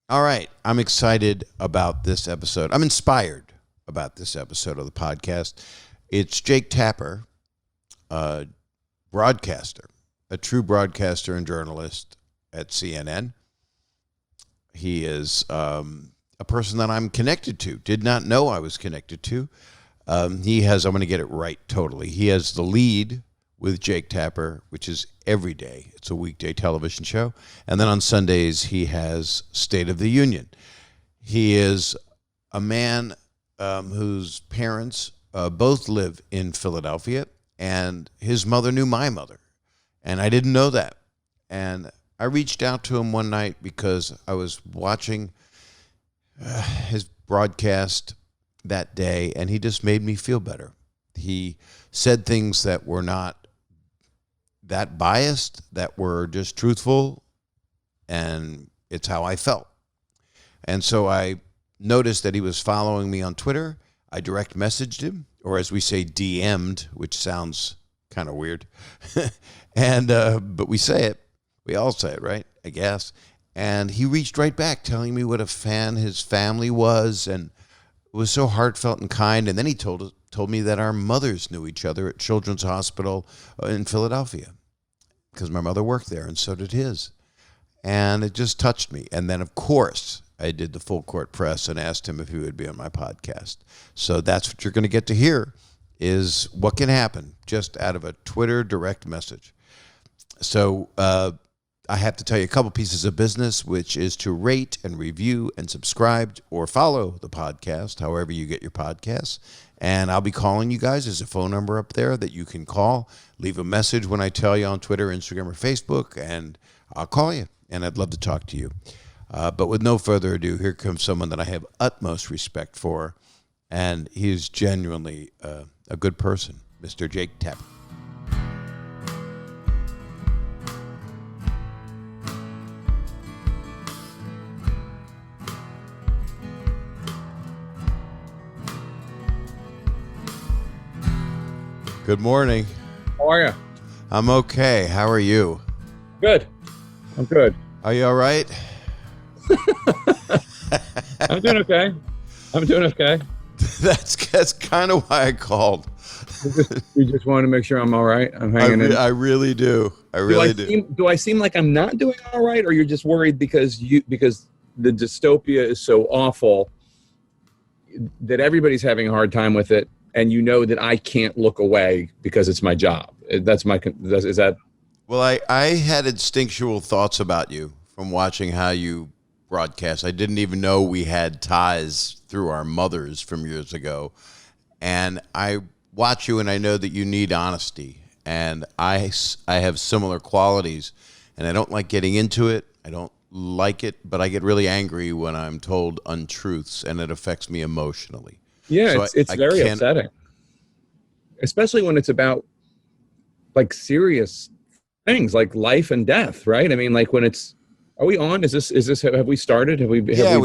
All right. I'm excited about this episode. I'm inspired about this episode of the podcast. It's Jake Tapper, a broadcaster, a true broadcaster and journalist at CNN. He is a person that I'm connected to, did not know I was connected to. He has, I'm going to get it right totally. He has the lead with Jake Tapper, which is every day. It's a weekday television show. And then on Sundays, he has State of the Union. He is a man whose parents both live in Philadelphia, and his mother knew my mother. And I didn't know that. And I reached out to him one night because I was watching his broadcast that day, and he just made me feel better. He said things that were not that biased, that were just truthful, and it's how I felt. And so I noticed that he was following me on Twitter. I direct messaged him, or as we say, DM'd, which sounds kind of weird. And but we say it. We all say it, right? I guess. And he reached right back, telling me what a fan his family was, and it was so heartfelt and kind. And then he told me that our mothers knew each other at Children's Hospital in Philadelphia, because my mother worked there, and so did his. And it just touched me. And then, of course, I did the full court press and asked him if he would be on my podcast. So that's what you're going to get to hear, is what can happen just out of a Twitter direct message. So I have to tell you a couple pieces of business, which is to rate and review and subscribe or follow the podcast, however you get your podcasts. And I'll be calling you guys. There's a phone number up there that you can call. Leave a message when I tell you on Twitter, Instagram, or Facebook, and I'll call you. And I'd love to talk to you. But with no further ado, here comes someone that I have utmost respect for, and he is genuinely a good person, Mr. Jake Tapper. Good morning. How are you? I'm okay. How are you? Good. I'm good. Are you all right? I'm doing okay. That's kind of why I called. You just want to make sure I'm all right? I'm hanging in. I really do. Do I seem like I'm not doing all right, or you're just worried because the dystopia is so awful that everybody's having a hard time with it, and you know that I can't look away because it's my job? Is that? Well, I had instinctual thoughts about you from watching how you broadcast. I didn't even know we had ties through our mothers from years ago. And I watch you and I know that you need honesty. And I have similar qualities. And I don't like getting into it. I don't like it, but I get really angry when I'm told untruths, and it affects me emotionally. Yeah, so it's very upsetting. Especially when it's about like serious things like life and death, right? I mean, like when it's, are we on? Is this, have we started? We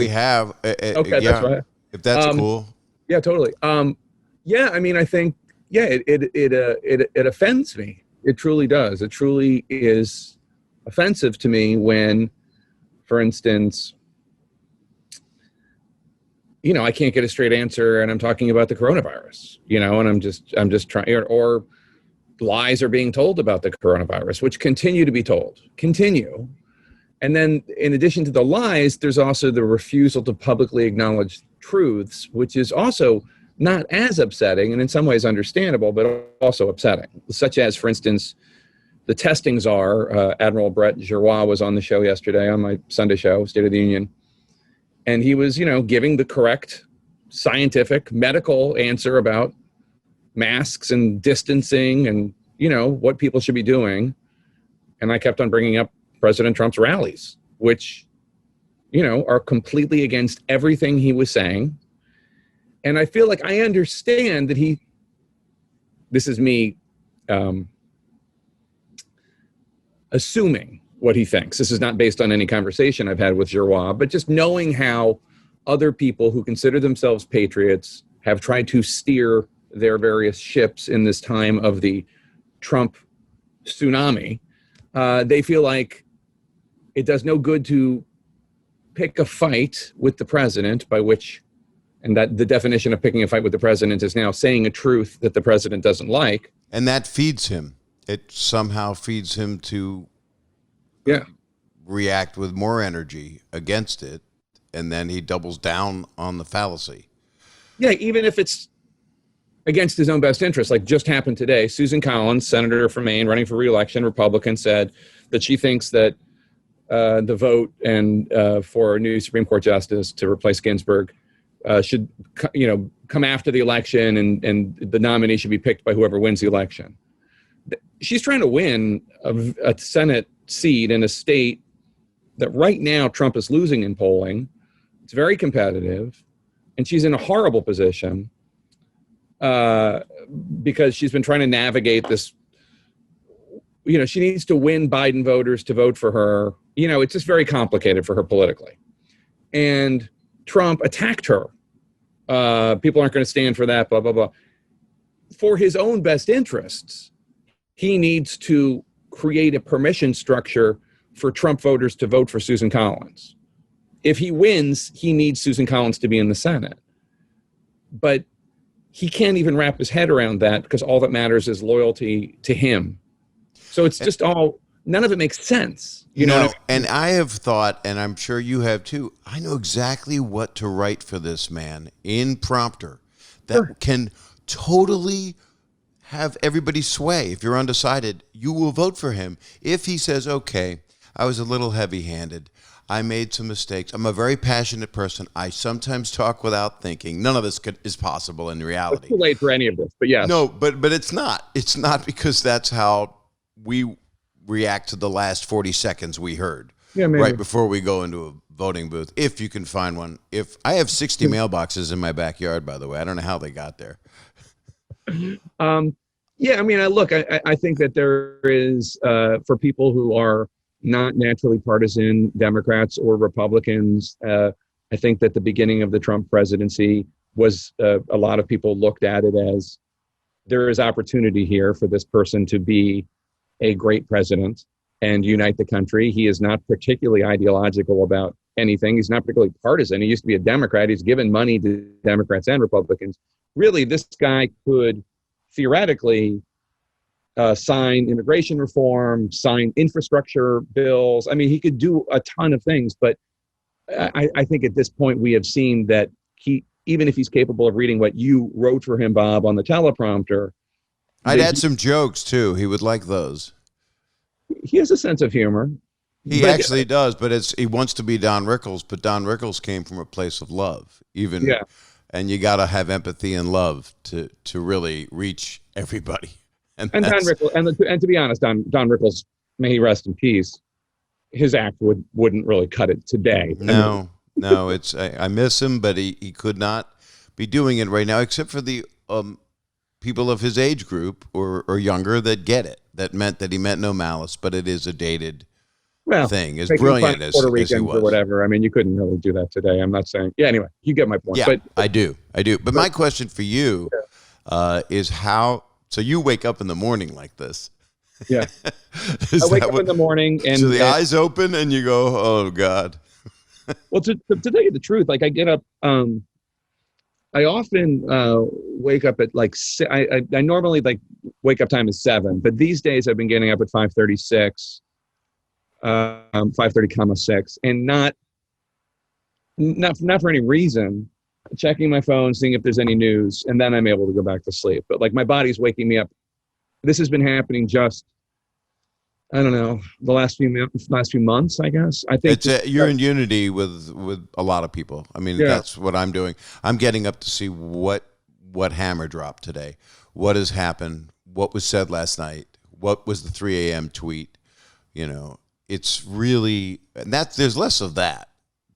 have. Okay, yeah, that's right. If that's cool. Yeah, totally. Yeah, I mean, I think, yeah, it offends me. It truly does. It truly is offensive to me when, for instance, I can't get a straight answer and I'm talking about the coronavirus, and I'm just trying, or lies are being told about the coronavirus, which continue to be told. And then in addition to the lies, there's also the refusal to publicly acknowledge truths, which is also not as upsetting and in some ways understandable, but also upsetting. Such as, for instance, the testing czar, Admiral Brett Giroir, was on the show yesterday on my Sunday show, State of the Union. And he was, giving the correct scientific medical answer about masks and distancing and, what people should be doing. And I kept on bringing up President Trump's rallies, which, are completely against everything he was saying. And I feel like I understand that this is me assuming what he thinks. This is not based on any conversation I've had with Giroir, but just knowing how other people who consider themselves patriots have tried to steer their various ships in this time of the Trump tsunami. They feel like it does no good to pick a fight with the president, by which, and that the definition of picking a fight with the president is now saying a truth that the president doesn't like. And that feeds him. It somehow feeds him to react with more energy against it, and then he doubles down on the fallacy. Yeah, even if it's against his own best interest, like just happened today. Susan Collins, senator from Maine, running for re-election, Republican, said that she thinks that the vote and for a new Supreme Court justice to replace Ginsburg should, come after the election, and the nominee should be picked by whoever wins the election. She's trying to win a Senate seat in a state that right now Trump is losing in polling. It's very competitive, and she's in a horrible position because she's been trying to navigate this. She needs to win Biden voters to vote for her. It's just very complicated for her politically. And Trump attacked her. People aren't going to stand for that, blah, blah, blah. For his own best interests, he needs to create a permission structure for Trump voters to vote for Susan Collins. If he wins, he needs Susan Collins to be in the Senate. But he can't even wrap his head around that, because all that matters is loyalty to him. So it's just none of it makes sense. And I have thought, and I'm sure you have too, I know exactly what to write for this man in prompter that can totally have everybody sway. If you're undecided, you will vote for him. If he says, okay, I was a little heavy-handed, I made some mistakes, I'm a very passionate person, I sometimes talk without thinking. None of this is possible in reality. It's too late for any of this, but yes. No, but it's not. It's not, because that's how we react to the last 40 seconds we heard right before we go into a voting booth, if you can find one. If I have 60 mailboxes in my backyard, by the way, I don't know how they got there. I think that there is, for people who are not naturally partisan, Democrats or Republicans, I think that the beginning of the Trump presidency was, a lot of people looked at it as, there is opportunity here for this person to be a great president and unite the country. He is not particularly ideological about anything. He's not particularly partisan. He used to be a Democrat. He's given money to Democrats and Republicans. Really, this guy could theoretically sign immigration reform, sign infrastructure bills. I mean, he could do a ton of things, but I think at this point we have seen that even if he's capable of reading what you wrote for him, Bob, on the teleprompter, I'd add some jokes too. He would like those. He has a sense of humor. He actually does, but he wants to be Don Rickles, but Don Rickles came from a place of love, and you got to have empathy and love to really reach everybody. And Don Rickles, and to be honest, Don Rickles, may he rest in peace, his act wouldn't really cut it today. No, I miss him, but he could not be doing it right now, except for the people of his age group or younger that get it. That meant that he meant no malice, but it is a dated thing. As brilliant as Puerto Ricans he was. Or whatever. I mean, you couldn't really do that today. I'm not saying. Yeah. Anyway, you get my point. Yeah, but I do. But my question for you is how. So you wake up in the morning like this. Yeah. I wake up in the morning and so the eyes open and you go, oh God. Well, to tell you the truth, like I get up. I often wake up at like I normally like wake up time is 7, but these days I've been getting up at 5:36, 5:30, 6, and not for any reason, checking my phone, seeing if there's any news, and then I'm able to go back to sleep. But like my body's waking me up. This has been happening just, I don't know, the last few months, I guess. I think you're in unity with a lot of people. I mean, that's what I'm doing. I'm getting up to see what hammer dropped today, what has happened, what was said last night, what was the 3 a.m. tweet. It's really, and there's less of that.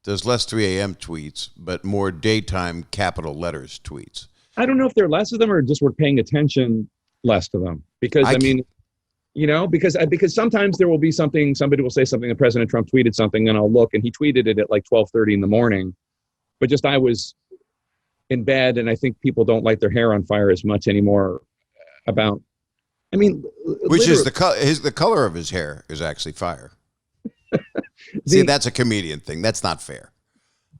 There's less 3 a.m. tweets, but more daytime capital letters tweets. I don't know if there are less of them or just we're paying attention less to them, because because sometimes there will be something, somebody will say something, and President Trump tweeted something, and I'll look, and he tweeted it at like 12:30 in the morning. But just I was in bed, and I think people don't light their hair on fire as much anymore which is the color of his hair is actually fire. See, that's a comedian thing. That's not fair.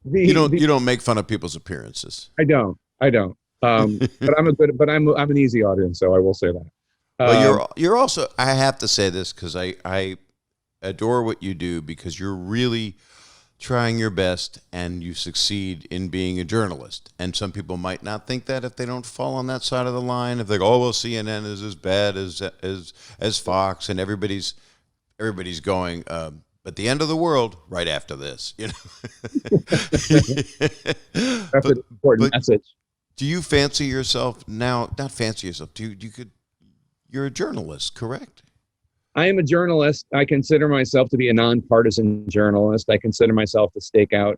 You don't make fun of people's appearances. I don't. But I'm an easy audience, so I will say that. But you're also, I have to say this because I adore what you do, because you're really trying your best and you succeed in being a journalist. And some people might not think that if they don't fall on that side of the line. If they go, oh well, CNN is as bad as Fox, and everybody's going, but the end of the world right after this, you know. That's an important message. Do you fancy yourself now? Not fancy yourself. You're a journalist, correct? I am a journalist. I consider myself to be a nonpartisan journalist. I consider myself to stake out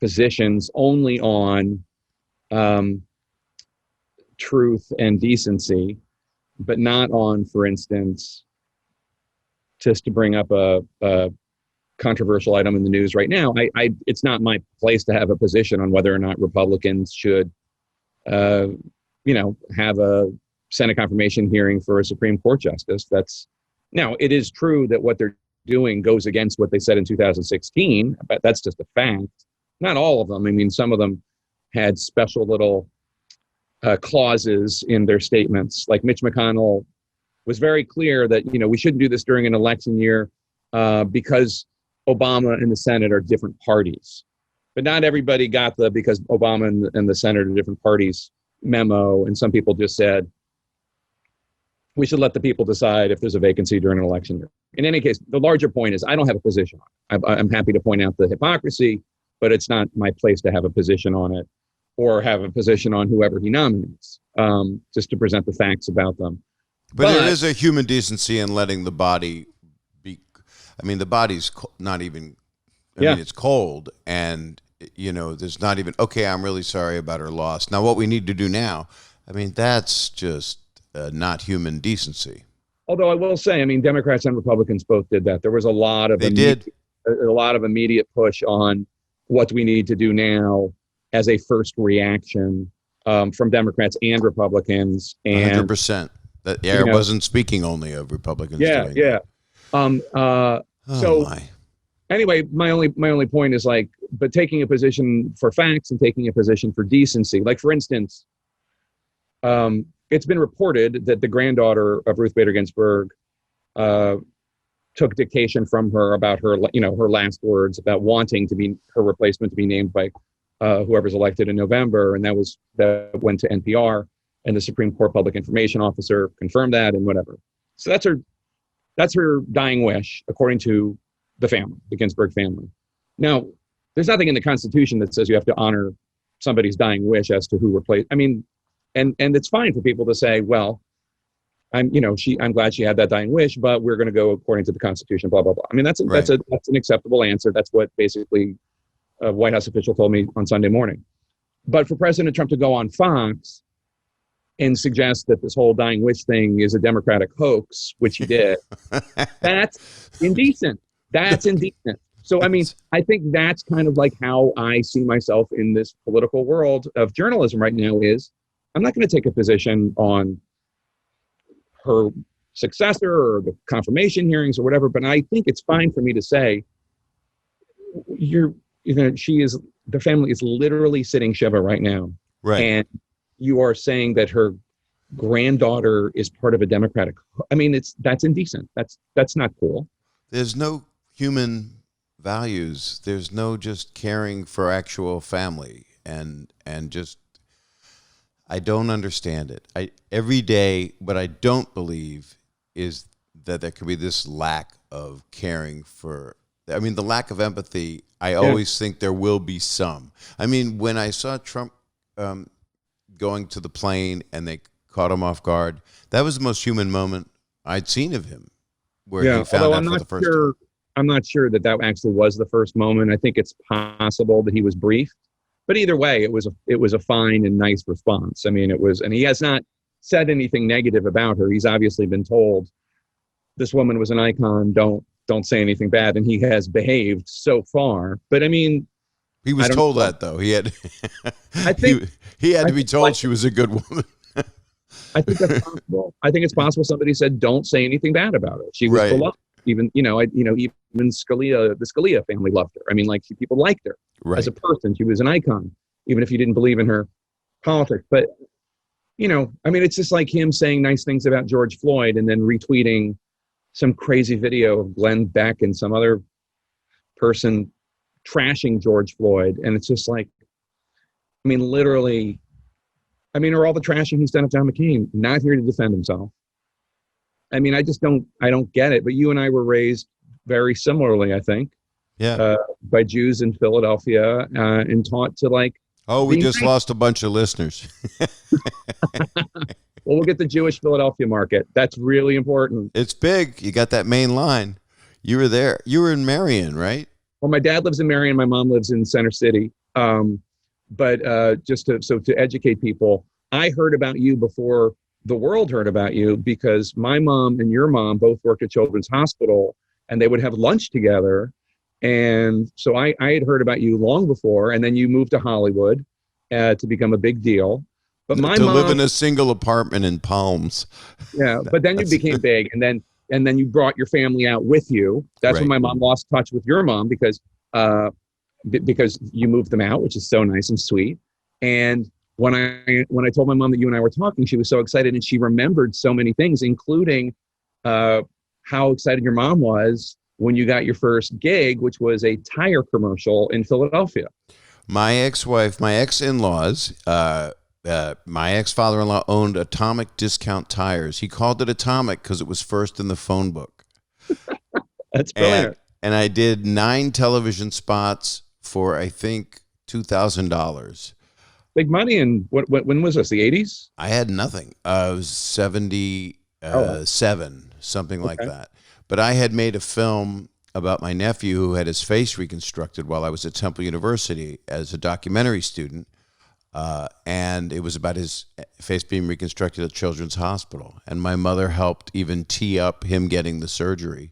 positions only on truth and decency, but not on, for instance, just to bring up a controversial item in the news right now. It's not my place to have a position on whether or not Republicans should, have a Senate confirmation hearing for a Supreme Court justice. Now, it is true that what they're doing goes against what they said in 2016, but that's just a fact. Not all of them. I mean, some of them had special little clauses in their statements. Like Mitch McConnell was very clear that, we shouldn't do this during an election year because Obama and the Senate are different parties. But not everybody got the because Obama and the Senate are different parties memo. And some people just said, we should let the people decide if there's a vacancy during an election year. In any case, the larger point is I don't have a position on it. I'm happy to point out the hypocrisy, but it's not my place to have a position on it or have a position on whoever he nominates, just to present the facts about them. But there is a human decency in letting the body be. I mean, the body's not even, I mean, it's cold, and, there's not even, okay, I'm really sorry about her loss. Now, what we need to do now, I mean, that's just not human decency. Although I will say, I mean, Democrats and Republicans both did that. There was a lot of immediate push on what we need to do now as a first reaction from Democrats and Republicans. And 100%. I wasn't speaking only of Republicans. Anyway, my only point is but taking a position for facts and taking a position for decency. Like, for instance, it's been reported that the granddaughter of Ruth Bader Ginsburg took dictation from her about her, her last words about wanting to be her replacement to be named by whoever's elected in November, and that went to NPR, and the Supreme Court Public Information Officer confirmed that, and whatever. So that's her dying wish, according to the family, the Ginsburg family. Now, there's nothing in the Constitution that says you have to honor somebody's dying wish as to who replaced. I mean. And it's fine for people to say, well, I'm glad she had that dying wish, but we're going to go according to the Constitution, blah, blah, blah. I mean, that's an acceptable answer. That's what basically a White House official told me on Sunday morning. But for President Trump to go on Fox and suggest that this whole dying wish thing is a Democratic hoax, which he did, that's indecent. That's indecent. So, I mean, I think that's kind of like how I see myself in this political world of journalism right now is, I'm not going to take a position on her successor or the confirmation hearings or whatever, but I think it's fine for me to say the family is literally sitting Shiva right now. Right. And you are saying that her granddaughter is part of a Democratic. I mean, that's indecent. That's not cool. There's no human values. There's no just caring for actual family and just. I don't understand it. Every day, what I don't believe is that there could be this lack of caring for. I mean, the lack of empathy. I always think there will be some. I mean, when I saw Trump going to the plane and they caught him off guard, that was the most human moment I'd seen of him, where he found out for the first time. I'm not sure that actually was the first moment. I think it's possible that he was briefed. But either way, it was a fine and nice response. I mean, and he has not said anything negative about her. He's obviously been told this woman was an icon. Don't say anything bad, and he has behaved so far. But I mean, he was told that though. He had. I think he had to be told she was a good woman. I think that's possible. I think it's possible somebody said, "Don't say anything bad about her. She was beloved." Even even Scalia, the Scalia family loved her. I mean, like people liked her Right. as a person. She was an icon, even if you didn't believe in her politics. But I mean, it's just like him saying nice things about George Floyd and then retweeting some crazy video of Glenn Beck and some other person trashing George Floyd. And it's just like, I mean, literally, I mean, or all the trashing he's done of John McCain, not here to defend himself. I mean, I don't get it. But you and I were raised very similarly, I think. Yeah. By Jews in Philadelphia and taught to like. Oh, we just lost a bunch of listeners. Well, we'll get the Jewish Philadelphia market. That's really important. It's big. You got that main line. You were there. You were in Marion, right? Well, my dad lives in Marion. My mom lives in Center City. But just to educate people, I heard about you before the world heard about you because my mom and your mom both worked at Children's Hospital, and they would have lunch together. And so I had heard about you long before, and then you moved to Hollywood to become a big deal. But my mom live in a single apartment in Palms. Yeah, but then you became big, and then you brought your family out with you. That's right. when my mom lost touch with your mom because you moved them out, which is so nice and sweet. And when I told my mom that you and I were talking, she was so excited, and she remembered so many things, including how excited your mom was when you got your first gig, which was a tire commercial in Philadelphia. My ex-wife, my ex-in-laws, my ex-father-in-law owned Atomic Discount Tires. He called it Atomic because it was first in the phone book. That's brilliant. And I did 9 television spots for, I think, $2,000. Big money. And when was this, the 80s? I had nothing. I was 77, something like that. But I had made a film about my nephew who had his face reconstructed while I was at Temple University as a documentary student. And it was about his face being reconstructed at Children's Hospital. And my mother helped even tee up him getting the surgery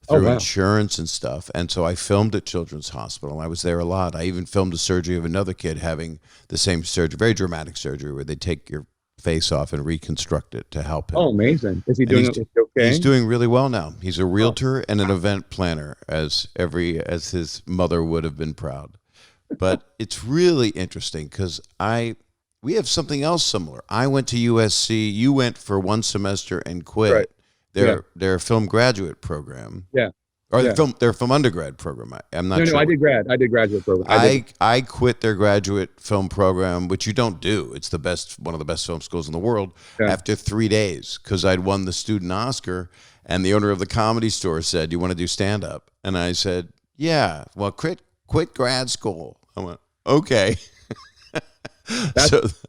through insurance and stuff. And so I filmed at Children's Hospital. I was there a lot. I even filmed a surgery of another kid having the same surgery, very dramatic surgery, where they take your face off and reconstruct it to help him. Oh, amazing. Is he doing okay? He's doing really well now. He's a realtor and an event planner, as his mother would have been proud. But it's really interesting because we have something else similar. I went to USC. You went for one semester and quit. Right. Their film graduate program. Yeah. Or their film undergrad program. I'm not sure. No, I did graduate program. I quit their graduate film program, which you don't do. It's one of the best film schools in the world, after 3 days because I'd won the student Oscar, and the owner of the Comedy Store said, "You want to do stand-up?" And I said, "Yeah." Well, quit grad school. I went, "Okay." That's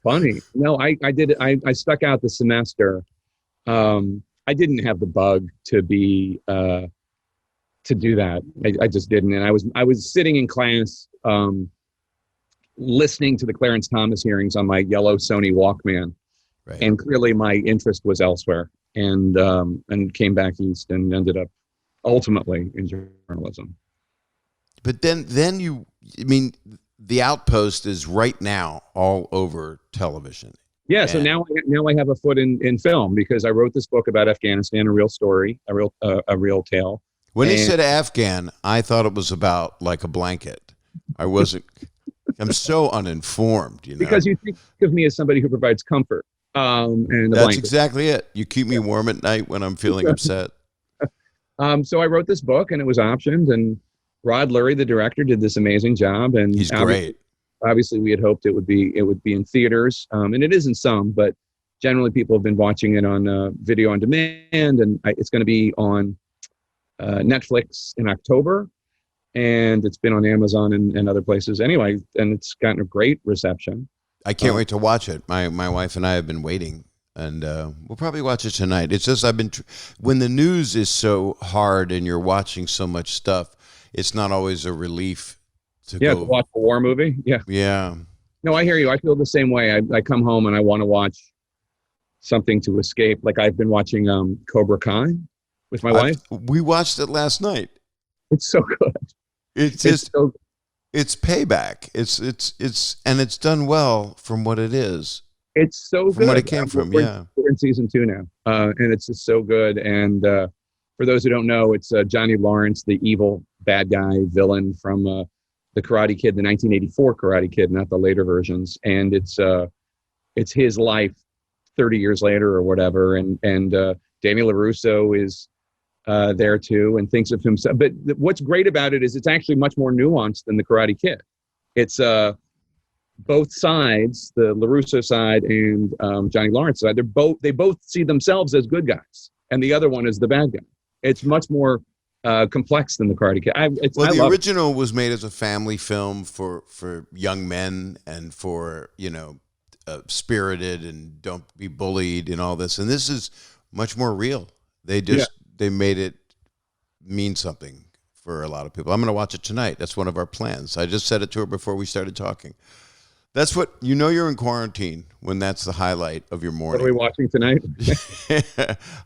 funny. No, I did. I stuck out the semester. I didn't have the bug to be to do that. I just didn't. And I was sitting in class listening to the Clarence Thomas hearings on my yellow Sony Walkman. Right. And clearly my interest was elsewhere, and came back east and ended up ultimately in journalism. But then The Outpost is right now all over television. Yeah, so now I have a foot in film because I wrote this book about Afghanistan, a real story, a real tale. When he said Afghan, I thought it was about like a blanket. I'm so uninformed, Because you think of me as somebody who provides comfort. And that's exactly it. You keep me warm at night when I'm feeling upset. So I wrote this book, and it was optioned, and Rod Lurie, the director, did this amazing job, and he's great. Obviously, we had hoped it would be in theaters, and it is in some, but generally people have been watching it on video on demand, and it's going to be on Netflix in October, and it's been on Amazon and other places anyway, and it's gotten a great reception. I can't wait to watch it. My wife and I have been waiting, and we'll probably watch it tonight. It's just when the news is so hard and you're watching so much stuff, it's not always a relief to watch a war movie. Yeah. No, I hear you. I feel the same way. I come home and I want to watch something to escape. Like I've been watching Cobra Kai with my wife. We watched it last night. It's so good. It's payback. It's done well from what it is. It's so good. From what it came from. We're in season 2 now, and it's just so good. And for for those who don't know, it's Johnny Lawrence, the evil bad guy villain from the Karate Kid, the 1984 Karate Kid, not the later versions. And it's his life 30 years later or whatever. And Danny LaRusso is there too and thinks of himself. But what's great about it is it's actually much more nuanced than the Karate Kid. It's both sides, the LaRusso side and Johnny Lawrence side. They both see themselves as good guys, and the other one is the bad guy. It's much more complex than the Karate Kid. The original was made as a family film for young men and for spirited and don't be bullied and all this. And this is much more real. They made it mean something for a lot of people. I'm going to watch it tonight. That's one of our plans. I just said it to her before we started talking. That's what, you're in quarantine when that's the highlight of your morning. What are we watching tonight?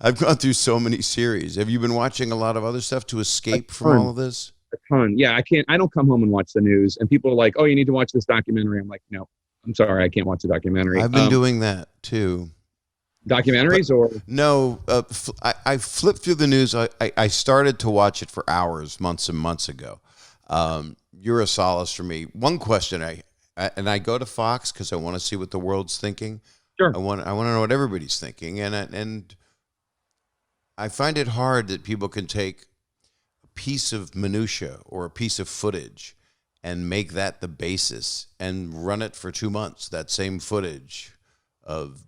I've gone through so many series. Have you been watching a lot of other stuff to escape from all of this? A ton. Yeah, I don't come home and watch the news. And people are like, oh, you need to watch this documentary. I'm like, no, I'm sorry, I can't watch the documentary. I've been doing that too. Documentaries or? No, I flipped through the news. I started to watch it for hours, months and months ago. You're a solace for me. One question I go to Fox because I want to see what the world's thinking. Sure. I want to know what everybody's thinking, and I find it hard that people can take a piece of minutia or a piece of footage and make that the basis and run it for 2 months. That same footage of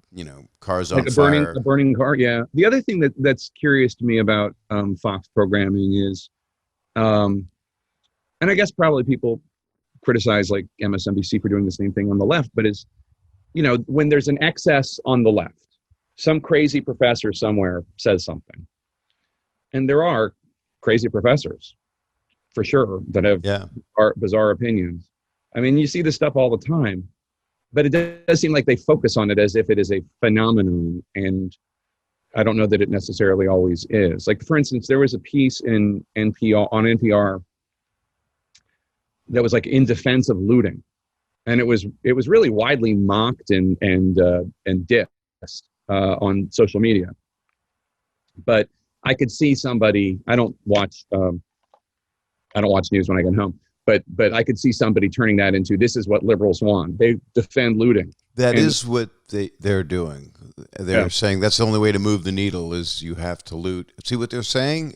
cars on fire, a burning car. Yeah. The other thing that's curious to me about Fox programming is, and I guess probably people criticize like MSNBC for doing the same thing on the left, but is, when there's an excess on the left, some crazy professor somewhere says something, and there are crazy professors for sure that have bizarre opinions. I mean, you see this stuff all the time, but it does seem like they focus on it as if it is a phenomenon, and I don't know that it necessarily always is. Like, for instance, there was a piece on NPR that was like in defense of looting, and it was really widely mocked and dissed on social media. But I could see somebody. I don't watch news when I get home, but I could see somebody turning that into, this is what liberals want. They defend looting. That is what they're doing. They're saying that's the only way to move the needle is you have to loot. See what they're saying,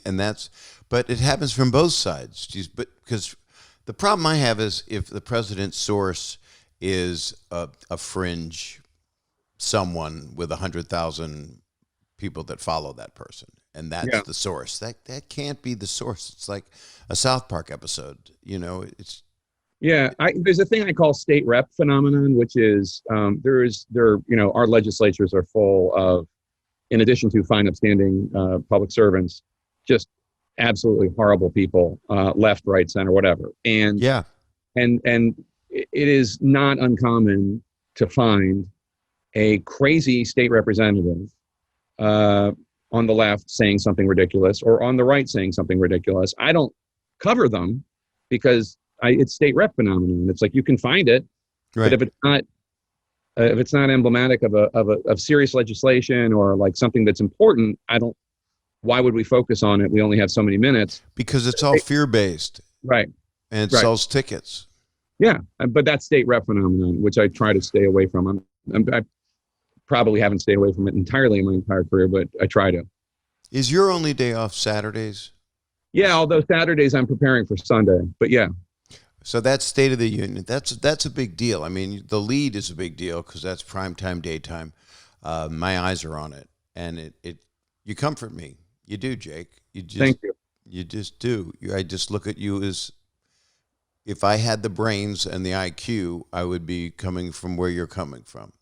but it happens from both sides. But because the problem I have is if the president's source is a fringe someone with 100,000 people that follow that person, and that's the source. That can't be the source. It's like a South Park episode. It's there's a thing I call state rep phenomenon, which is our legislatures are full of, in addition to fine, upstanding public servants, just absolutely horrible people, left, right, center, whatever. And it is not uncommon to find a crazy state representative on the left saying something ridiculous, or on the right saying something ridiculous. I don't cover them because it's state rep phenomenon. It's like you can find it, right. But if it's not emblematic of serious legislation or like something that's important, why would we focus on it? We only have so many minutes. Because it's all fear-based. Right. And it sells tickets. Yeah, but that's state rep phenomenon, which I try to stay away from. I probably haven't stayed away from it entirely in my entire career, but I try to. Is your only day off Saturdays? Yeah, although Saturdays I'm preparing for Sunday, but yeah. So that's State of the Union. That's a big deal. I mean, the lead is a big deal because that's primetime, daytime. My eyes are on it, and you comfort me. You do, Jake. Thank you. You just do. I just look at you as, if I had the brains and the IQ, I would be coming from where you're coming from.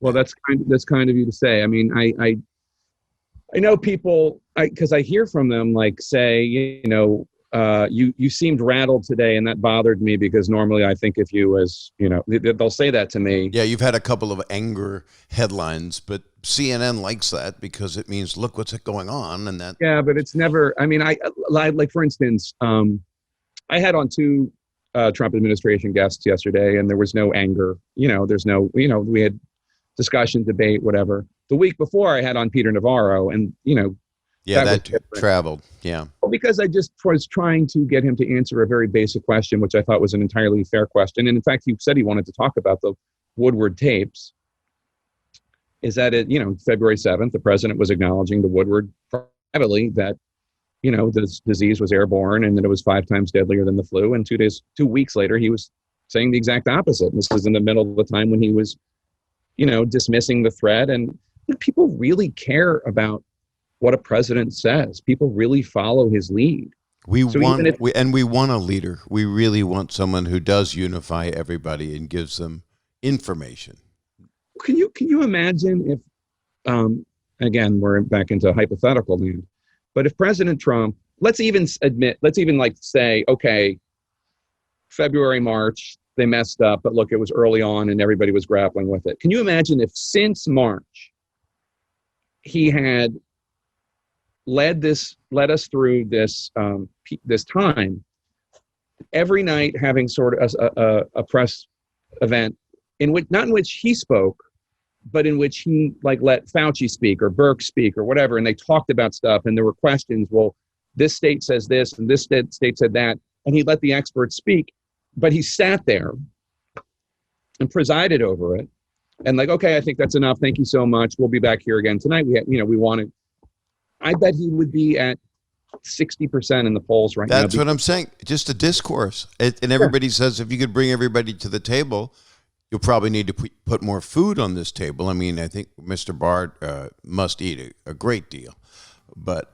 Well, that's kind of you to say. I mean, I know people, because I hear from them, like, say, you seemed rattled today, and that bothered me because normally I think of you as, they'll say that to me. Yeah, you've had a couple of anger headlines, but CNN likes that because it means, look what's going on, and that. Yeah, but it's never. I mean, I like, for instance, I had on two Trump administration guests yesterday, and there was no anger. There's no. We had discussion, debate, whatever. The week before, I had on Peter Navarro, and Yeah, was that different. traveled. Yeah. Well, because I just was trying to get him to answer a very basic question, which I thought was an entirely fair question. And in fact, he said he wanted to talk about the Woodward tapes. Is that February 7th, the president was acknowledging to Woodward privately that, this disease was airborne and that it was 5 times deadlier than the flu. And 2 weeks later, he was saying the exact opposite. And this was in the middle of the time when he was, dismissing the threat. And people really care about what a president says. People really follow his lead. We want a leader. We really want someone who does unify everybody and gives them information. Can you imagine if, again, we're back into hypothetical land, but if President Trump, let's even say, okay, February, March, they messed up, but look, it was early on and everybody was grappling with it. Can you imagine if since March he had led us through this time, every night having sort of a press event not in which he spoke, but in which he let Fauci speak or Burke speak or whatever, and they talked about stuff, and there were questions. Well, this state says this, and this state said that, and he let the experts speak, but he sat there and presided over it, and okay, I think that's enough. Thank you so much. We'll be back here again tonight. We wanted. I bet he would be at 60% in the polls right now. That's what I'm saying. Just a discourse, and everybody says if you could bring everybody to the table, you'll probably need to put more food on this table. I mean, I think Mr. Barr must eat a great deal. But,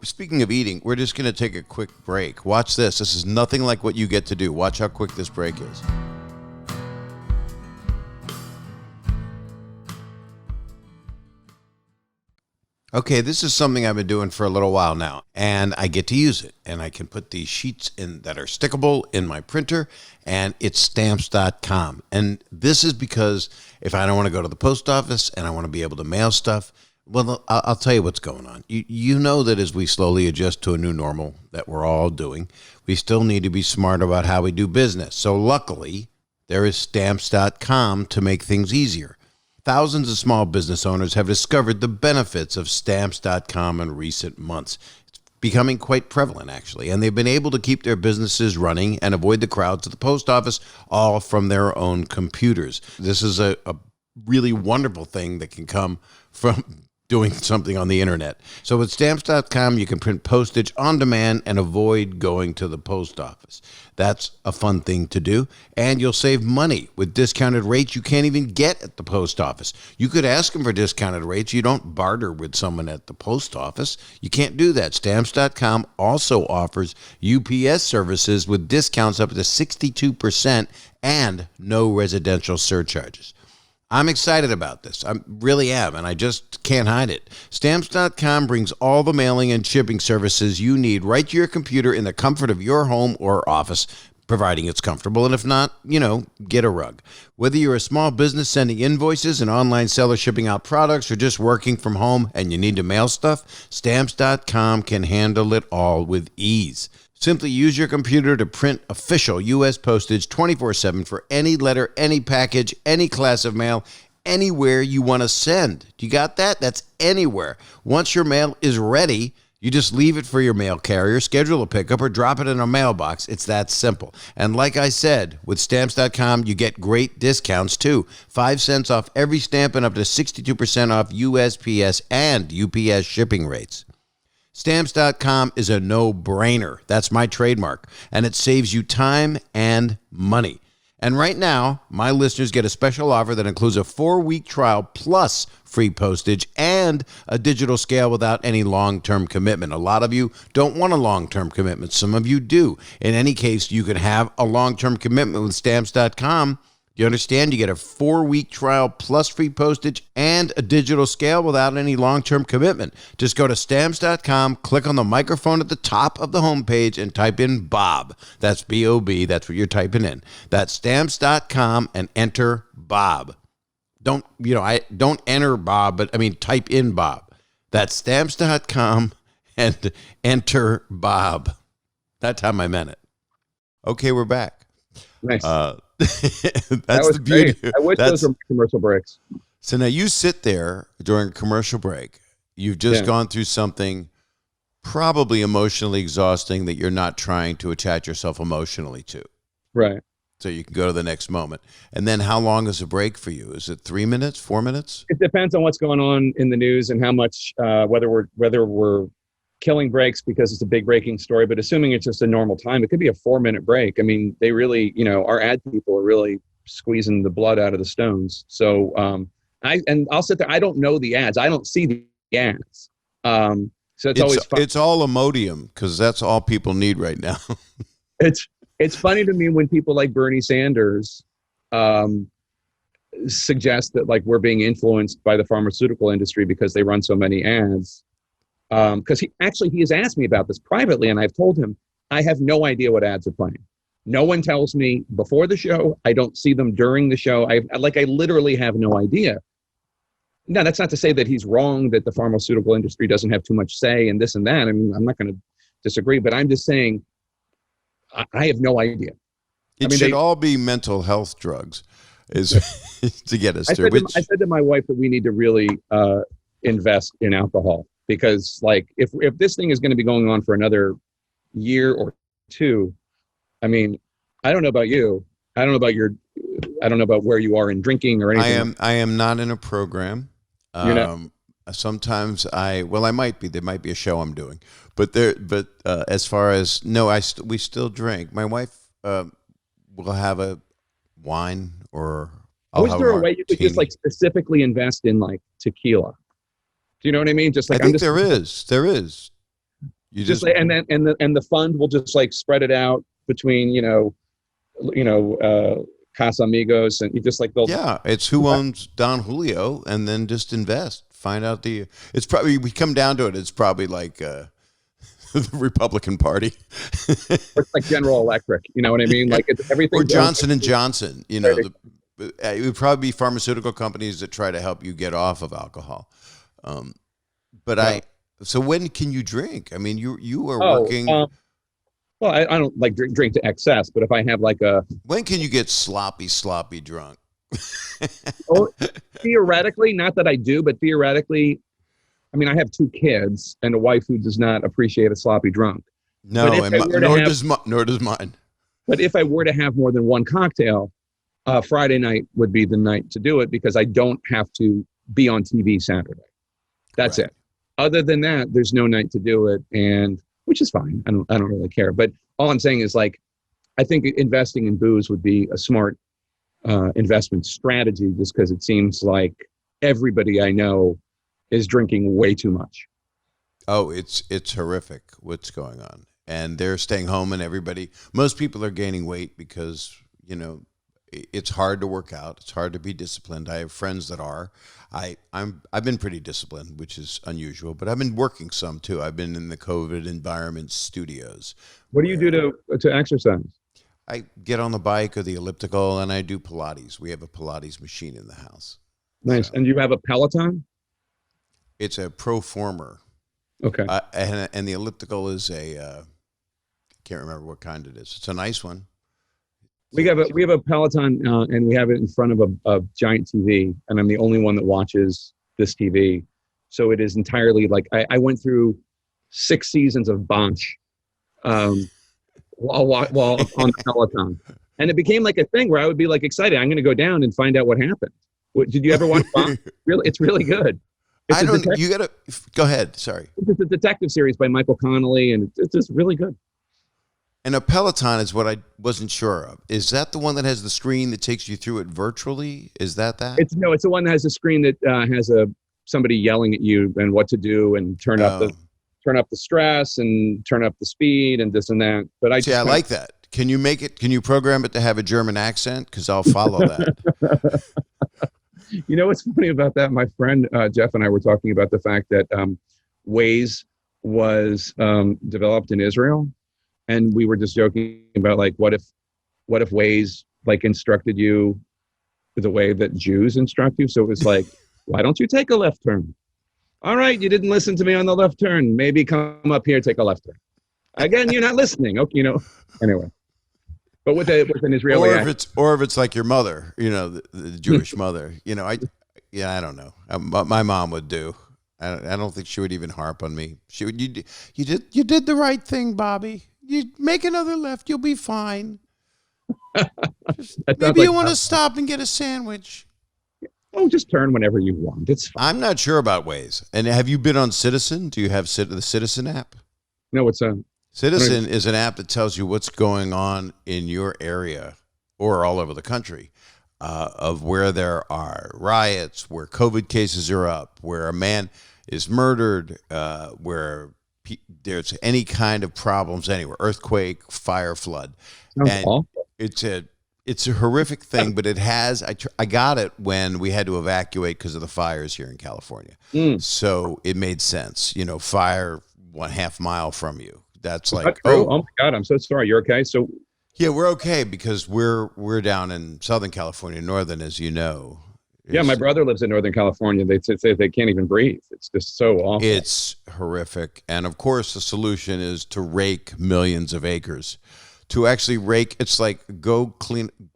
speaking of eating, we're just going to take a quick break. Watch this. This is nothing like what you get to do. Watch how quick this break is. Okay, this is something I've been doing for a little while now, and I get to use it. And I can put these sheets in that are stickable in my printer, and it's stamps.com. And this is because if I don't want to go to the post office and I want to be able to mail stuff, well, I'll tell you what's going on. You know that as we slowly adjust to a new normal that we're all doing, we still need to be smart about how we do business. So luckily, there is stamps.com to make things easier. Thousands of small business owners have discovered the benefits of stamps.com in recent months. It's becoming quite prevalent, actually, and they've been able to keep their businesses running and avoid the crowds at the post office, all from their own computers. This is a really wonderful thing that can come from doing something on the internet. So with stamps.com, you can print postage on demand and avoid going to the post office. That's a fun thing to do. And you'll save money with discounted rates you can't even get at the post office. You could ask them for discounted rates. You don't barter with someone at the post office. You can't do that. Stamps.com also offers UPS services with discounts up to 62% and no residential surcharges. I'm excited about this. I really am, and I just can't hide it. Stamps.com brings all the mailing and shipping services you need right to your computer in the comfort of your home or office, providing it's comfortable. And if not, get a rug. Whether you're a small business sending invoices, an online seller shipping out products, or just working from home and you need to mail stuff, Stamps.com can handle it all with ease. Simply use your computer to print official U.S. postage 24/7 for any letter, any package, any class of mail, anywhere you want to send. You got that? That's anywhere. Once your mail is ready, you just leave it for your mail carrier, schedule a pickup, or drop it in a mailbox. It's that simple. And like I said, with Stamps.com, you get great discounts too. 5 cents off every stamp and up to 62% off USPS and UPS shipping rates. Stamps.com is a no-brainer. That's my trademark. And it saves you time and money. And right now, my listeners get a special offer that includes a 4-week trial plus free postage and a digital scale without any long-term commitment. A lot of you don't want a long-term commitment. Some of you do. In any case, you can have a long-term commitment with Stamps.com. You understand? You get a 4-week trial plus free postage and a digital scale without any long-term commitment. Just go to Stamps.com, click on the microphone at the top of the homepage, and type in Bob. That's B-O-B. That's what you're typing in. That's Stamps.com and enter Bob. Don't enter Bob, but type in Bob. That's Stamps.com and enter Bob. That time I meant it. Okay, we're back. Nice. That's the beauty. I wish those were commercial breaks. So now you sit there during a commercial break You've just Yeah. gone through something probably emotionally exhausting that you're not trying to attach yourself emotionally to. Right. So you can go to the next moment. And then how long is a break for you? Is it 3 minutes, 4 minutes? It depends on what's going on in the news and how much, whether we're killing breaks because it's a big breaking story, but assuming it's just a normal time, it could be a 4-minute break. I mean, they really, our ad people are really squeezing the blood out of the stones. So I'll sit there. I don't know the ads. I don't see the ads. So it's always fun. It's all Imodium because that's all people need right now. It's funny to me when people like Bernie Sanders suggest that like we're being influenced by the pharmaceutical industry because they run so many ads. Because he has asked me about this privately, and I've told him I have no idea what ads are playing. No one tells me before the show. I don't see them during the show. I literally have no idea. Now, that's not to say that he's wrong, that the pharmaceutical industry doesn't have too much say in this and that. I mean, I'm not going to disagree, but I'm just saying I have no idea. It should all be mental health drugs is to get us through. I said to my wife that we need to really invest in alcohol because, like, if this thing is going to be going on for another year or two, I mean, I don't know about you. I don't know about where you are in drinking or anything. I am not in a program. You're not? Sometimes I might be. There might be a show I'm doing, but as far as we still drink. My wife will have a wine or. Is there a way you could just like specifically invest in like tequila? Do you know what I mean? Just like I think there is. You just and the fund will just like spread it out between Casamigos and you just like they'll. Yeah, it's who owns Don Julio, and then just invest. Find out it's probably, we come down to it, it's probably like the Republican Party. Or it's like General Electric, you know what I mean? Like it's everything. Or Johnson & Johnson, it would probably be pharmaceutical companies that try to help you get off of alcohol. So when can you drink? I mean, you are working. Well, I don't like drink to excess, but if I have like when can you get sloppy drunk? Theoretically, not that I do, but theoretically, I mean, I have 2 kids and a wife who does not appreciate a sloppy drunk. No, nor does mine. But if I were to have more than one cocktail, Friday night would be the night to do it because I don't have to be on TV Saturday. That's right. It. Other than that, there's no night to do it, and which is fine. I don't really care. But all I'm saying is like, I think investing in booze would be a smart investment strategy just because it seems like everybody I know is drinking way too much. Oh, it's horrific what's going on. And they're staying home and most people are gaining weight because, it's hard to work out. It's hard to be disciplined. I have friends that are. I've been pretty disciplined, which is unusual, but I've been working some too. I've been in the COVID environment studios. What do you do to exercise? I get on the bike or the elliptical and I do Pilates. We have a Pilates machine in the house. Nice. And you have a Peloton? It's a Proformer. Okay. And the elliptical is I can't remember what kind it is. It's a nice one. We have a Peloton and we have it in front of a giant TV, and I'm the only one that watches this TV. So it is entirely like I went through 6 seasons of Bonch while on the Peloton, and it became like a thing where I would be like excited. I'm going to go down and find out what happened. Did you ever watch Bonch? Really, it's really good. You gotta go ahead. Sorry. It's a detective series by Michael Connelly, and it's just really good. And a Peloton is what I wasn't sure of. Is that the one that has the screen that takes you through it virtually? Is that? It's the one that has a screen that has somebody yelling at you and what to do and turn up the stress and turn up the speed and this and that. But I like that. Can you program it to have a German accent? Because I'll follow that. You know what's funny about that? My friend Jeff and I were talking about the fact that Waze was developed in Israel. And we were just joking about like, what if Waze like instructed you the way that Jews instruct you? So it was like, why don't you take a left turn? All right, you didn't listen to me on the left turn. Maybe come up here, take a left turn. Again, you're not listening. Okay, Anyway, but with an Israeli accent. Or if it's like your mother, the Jewish mother. I don't know. My mom would do. I don't think she would even harp on me. She would. You did the right thing, Bobby. You make another left, you'll be fine. Maybe you want to stop and get a sandwich. Oh, just turn whenever you want. It's fine. I'm not sure about Waze. And have you been on Citizen? Do you have the Citizen app? No, it's a Citizen is an app that tells you what's going on in your area or all over the country, of where there are riots, where COVID cases are up, where a man is murdered, where there's any kind of problems anywhere, earthquake, fire, flood. Sounds awful. It's a horrific thing, but it has. I got it when we had to evacuate because of the fires here in California. So it made sense. Fire 1/2 mile from you. That's like, oh my God, I'm so sorry. You're okay? So yeah, we're okay because we're down in Southern California, northern, as you know. Yeah, my brother lives in Northern California. They say they can't even breathe. It's just so awful. It's horrific, and of course, the solution is to rake millions of acres. To actually rake, it's like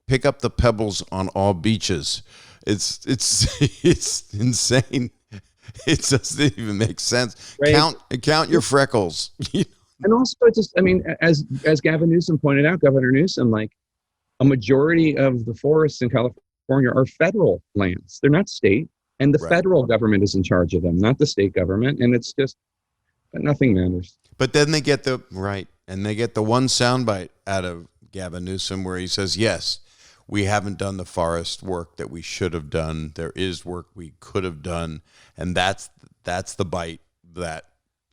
pick up the pebbles on all beaches. It's insane. It doesn't even make sense. Right. Count your freckles. And also, as Gavin Newsom pointed out, Governor Newsom, like a majority of the forests in California are federal lands. They're not state, and the federal government is in charge of them, not the state government. And it's just, but nothing matters. But then they get the one soundbite out of Gavin Newsom where he says, yes, we haven't done the forest work that we should have done. There is work we could have done. And that's the bite that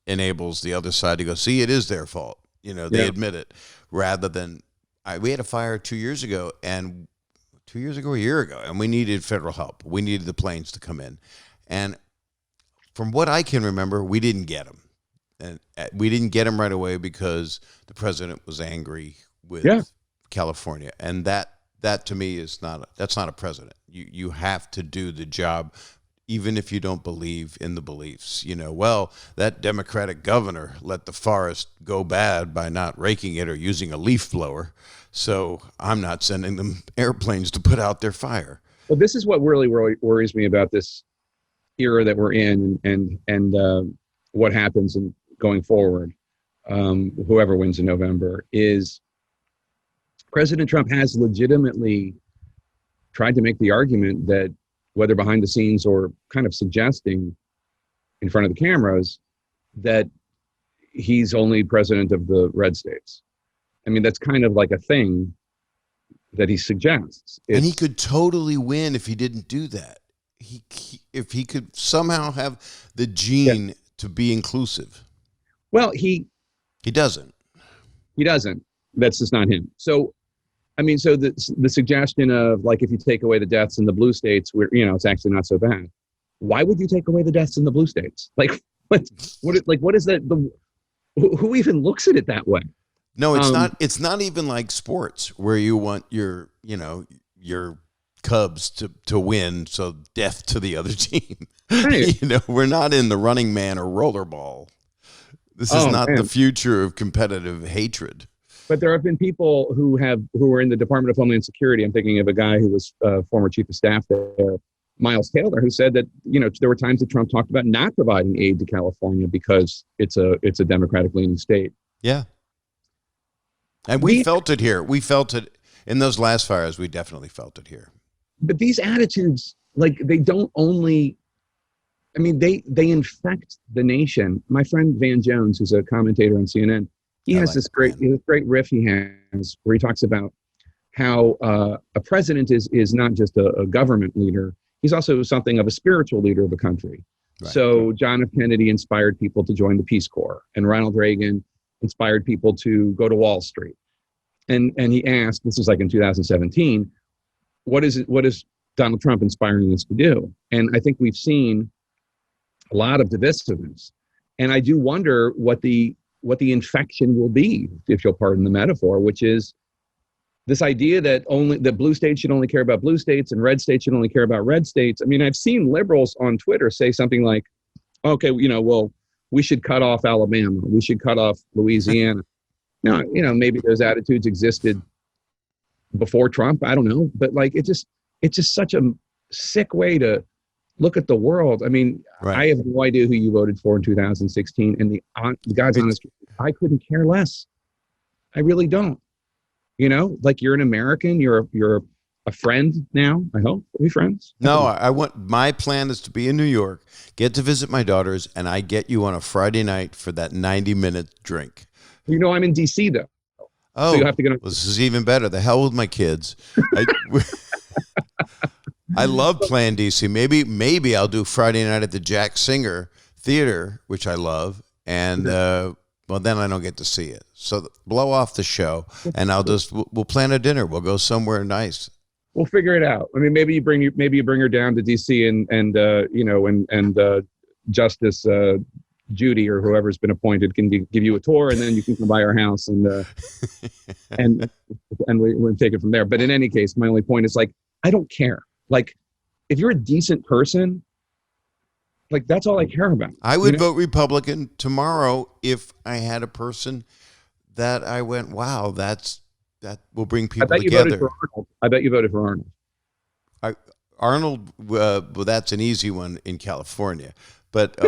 enables the other side to go, see, it is their fault. They admit it, rather than we had a fire 2 years ago, and 2 years ago, a year ago, and we needed federal help. We needed the planes to come in. And from what I can remember, we didn't get them. And we didn't get them right away because the president was angry with California. And that to me that's not a president. You have to do the job, even if you don't believe in the beliefs. That Democratic governor let the forest go bad by not raking it or using a leaf blower. So I'm not sending them airplanes to put out their fire. Well, this is what really worries me about this era that we're in, and what happens going forward. Whoever wins in November, is President Trump has legitimately tried to make the argument that, whether behind the scenes or kind of suggesting in front of the cameras, that he's only president of the red states. That's kind of like a thing that he suggests. And he could totally win if he didn't do that. If he could somehow have the gene to be inclusive. Well, he doesn't. He doesn't. That's just not him. So, so the suggestion of, like, if you take away the deaths in the blue states, where it's actually not so bad. Why would you take away the deaths in the blue states? Like, what is that? Who even looks at it that way? No, it's not. It's not even like sports where you want your Cubs to win, so death to the other team. Right. We're not in the Running Man or rollerball. This is not the future of competitive hatred. But there have been people who were in the Department of Homeland Security. I'm thinking of a guy who was former chief of staff there, Miles Taylor, who said that there were times that Trump talked about not providing aid to California because it's a Democratic leaning state. Yeah, and we felt it here. We felt it in those last fires. We definitely felt it here. But these attitudes, like, they don't only. They infect the nation. My friend Van Jones, who's a commentator on CNN, he has this great riff he has where he talks about how a president is not just a government leader. He's also something of a spiritual leader of a country. Right. So John F. Kennedy inspired people to join the Peace Corps, and Ronald Reagan inspired people to go to Wall Street. And he asked, this is like in 2017, what is Donald Trump inspiring us to do? And I think we've seen a lot of divisiveness. And I do wonder what the infection will be, if you'll pardon the metaphor, which is this idea that blue states should only care about blue states and red states should only care about red states. I've seen liberals on Twitter say something like, okay, we should cut off Alabama. We should cut off Louisiana. Now, maybe those attitudes existed before Trump. I don't know. But it's just such a sick way to look at the world. I mean, Right. I have no idea who you voted for in 2016. And the God's honest truth, I couldn't care less. I really don't. You know, like you're an American, you're a friend now. I hope we're friends. No, I want, my plan is to be in New York, get to visit my daughters, and I get you on a Friday night for that 90-minute drink. You know, I'm in DC though. Oh, so you'll have to get on. Well, this is even better. The hell with my kids. I love playing DC. Maybe I'll do Friday night at the Jack Singer Theater, which I love, and well, then I don't get to see it. So blow off the show, and we'll plan a dinner. We'll go somewhere nice. We'll figure it out. I mean, maybe you bring her down to DC and Justice Judy or whoever's been appointed can give you a tour, and then you can come by our house and we'll take it from there. But in any case, my only point is like, I don't care. Like, if you're a decent person, like that's all I care about. I would vote Republican tomorrow if I had a person that I went, wow, that will bring people together. I bet you voted for Arnold. Arnold, well, that's an easy one in California. But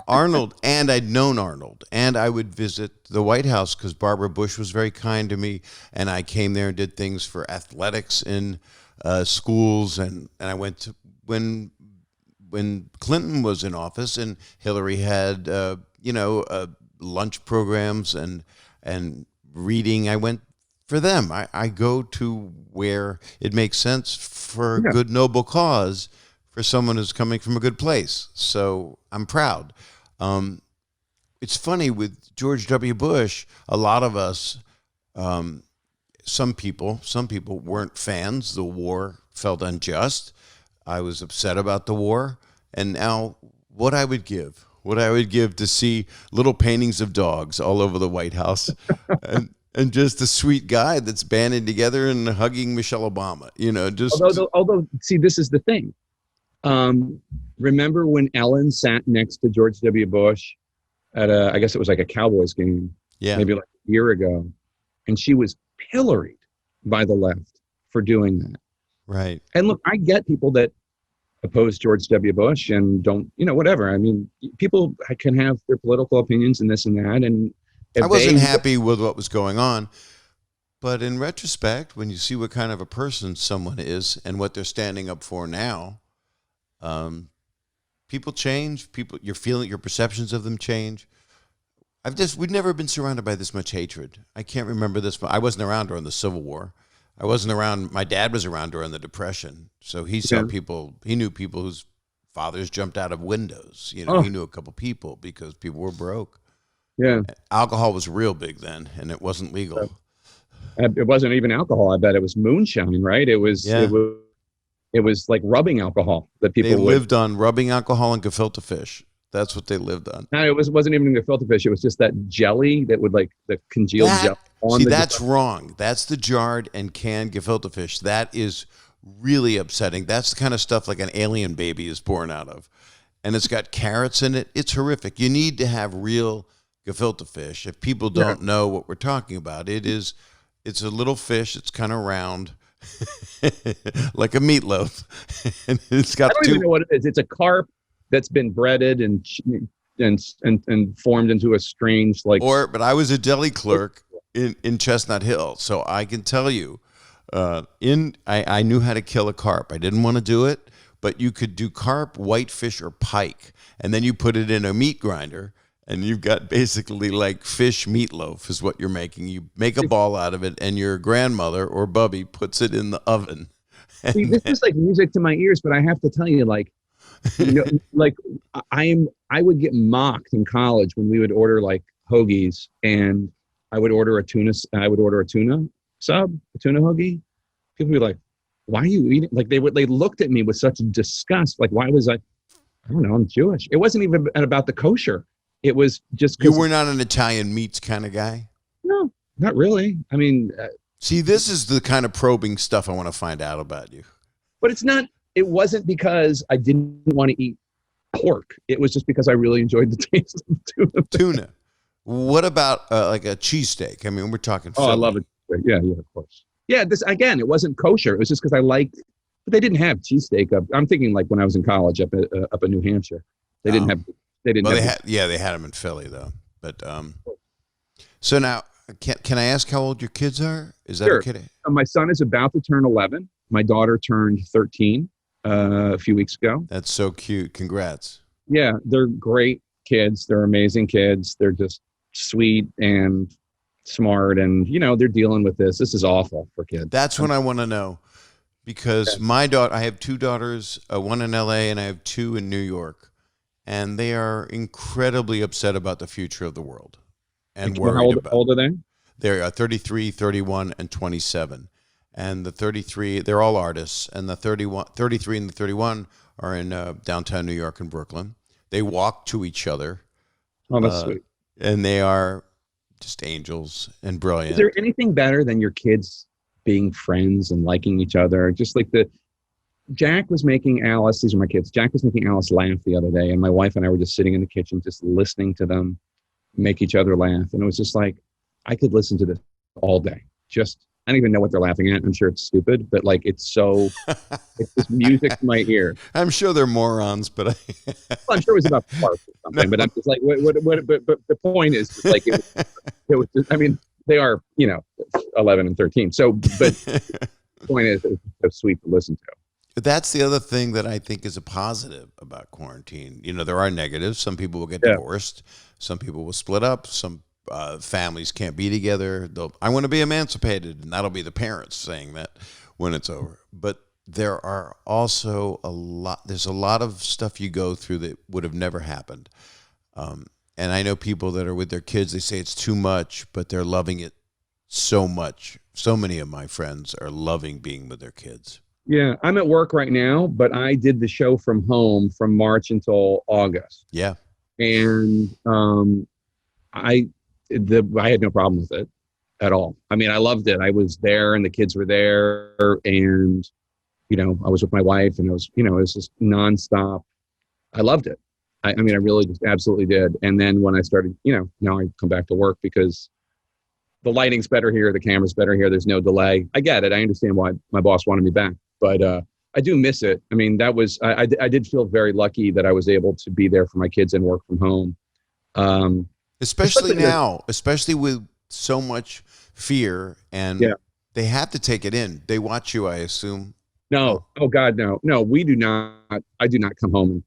Arnold, and I'd known Arnold, and I would visit the White House because Barbara Bush was very kind to me, and I came there and did things for athletics in schools, and I went to when Clinton was in office, and Hillary had lunch programs and reading. I went for them. I go to where it makes sense for a good noble cause for someone who's coming from a good place. So I'm proud. It's funny with George W. Bush, a lot of us, some people weren't fans. The war felt unjust. I was upset about the war. And now what I would give to see little paintings of dogs all over the White House and just a sweet guy that's banding together and hugging Michelle Obama, although see, this is the thing. Remember when Ellen sat next to George W. Bush at I guess it was like a Cowboys game, maybe like a year ago, and she was pilloried by the left for doing that. Right. And look, I get people that oppose George W. Bush and don't, whatever. I mean, people can have their political opinions and this and that. And I wasn't happy with what was going on. But in retrospect, when you see what kind of a person someone is and what they're standing up for now, people change. Your perceptions of them change. We've never been surrounded by this much hatred. I can't remember this. I wasn't around during the Civil War. I wasn't around. My dad was around during the Depression, so he saw people. He knew people whose fathers jumped out of windows. He knew a couple people because people were broke. Yeah, alcohol was real big then, and it wasn't legal. It wasn't even alcohol. I bet it was moonshine, right? It was. Yeah. It was like rubbing alcohol that people lived on. Rubbing alcohol and gefilte fish. That's what they lived on. No, it wasn't even gefilte fish. It was just that jelly that would like the congealed jelly. See, that's wrong. That's the jarred and canned gefilte fish. That is really upsetting. That's the kind of stuff like an alien baby is born out of. And it's got carrots in it. It's horrific. You need to have real gefilte fish. If people don't know what we're talking about, it's a little fish. It's kind of round, like a meatloaf. And it's got. I don't even know what it is. It's a carp that's been breaded and formed into a strange like. But I was a deli clerk in Chestnut Hill, so I can tell you, I knew how to kill a carp. I didn't want to do it, but you could do carp, whitefish, or pike, and then you put it in a meat grinder, and you've got basically like fish meatloaf is what you're making. You make a ball out of it, and your grandmother or Bubby puts it in the oven. See, this is like music to my ears, but I have to tell you, like, like I would get mocked in college when we would order like hoagies, and I would order a tuna sub, a tuna hoagie. People would be like, "Why are you eating?" Like they looked at me with such disgust. Like, why was I don't know, I'm Jewish. It wasn't even about the kosher. It was just you were not an Italian meats kind of guy. No, not really. I mean, see, this is the kind of probing stuff I want to find out about you. But it's not. It wasn't because I didn't want to eat pork. It was just because I really enjoyed the taste of tuna. What about like a cheesesteak? I mean, we're talking. Oh, I love it. Yeah, of course. Yeah, this again. It wasn't kosher. It was just because I liked But they didn't have cheesesteak up. I'm thinking like when I was in college up in New Hampshire, they didn't have. They didn't. Well, have they had them in Philly though. But so now, can I ask how old your kids are? Is that Sure. okay? My son is about to turn 11. My daughter turned 13 a few weeks ago. That's so cute. Congrats. Yeah, they're great kids. They're amazing kids. They're just sweet and smart, and they're dealing with this. This is awful for kids. That's what I want to know, because my daughter, I have two daughters, one in LA and I have two in New York, and they are incredibly upset about the future of the world and worried about. How old are they? They're 33, 31, and 27. And the 33, they're all artists, and the 33 and the 31 are in downtown New York and Brooklyn. They walk to each other. Oh, that's sweet. And they are just angels and brilliant. Is there anything better than your kids being friends and liking each other? Just like Jack was making Alice, these are my kids, Jack was making Alice laugh the other day, and my wife and I were just sitting in the kitchen just listening to them make each other laugh. And it was just like, I could listen to this all day. I don't even know what they're laughing at. I'm sure it's stupid, but like it's just music to my ear. I'm sure they're morons, but I'm sure it was about parts or something. No. But I'm just like, what? But the point is, like, it was just, I mean, they are 11 and 13. So, but the point is, it's so sweet to listen to. That's the other thing that I think is a positive about quarantine. There are negatives. Some people will get divorced. Some people will split up. Some families can't be together. I want to be emancipated, and that'll be the parents saying that when it's over. But there are also there's a lot of stuff you go through that would have never happened. And I know people that are with their kids, they say it's too much, but they're loving it so much. So many of my friends are loving being with their kids. Yeah, I'm at work right now, but I did the show from home from March until August. Yeah. And I had no problem with it at all. I mean, I loved it. I was there and the kids were there, and, I was with my wife, and it was just nonstop. I loved it. I mean, I really just absolutely did. And then when I started, now I come back to work because the lighting's better here. The camera's better here. There's no delay. I get it. I understand why my boss wanted me back, but I do miss it. I mean, I did feel very lucky that I was able to be there for my kids and work from home. Especially now, especially with so much fear, and they have to take it in. They watch you, I assume. No. Oh God, no. No, we do not. I do not come home and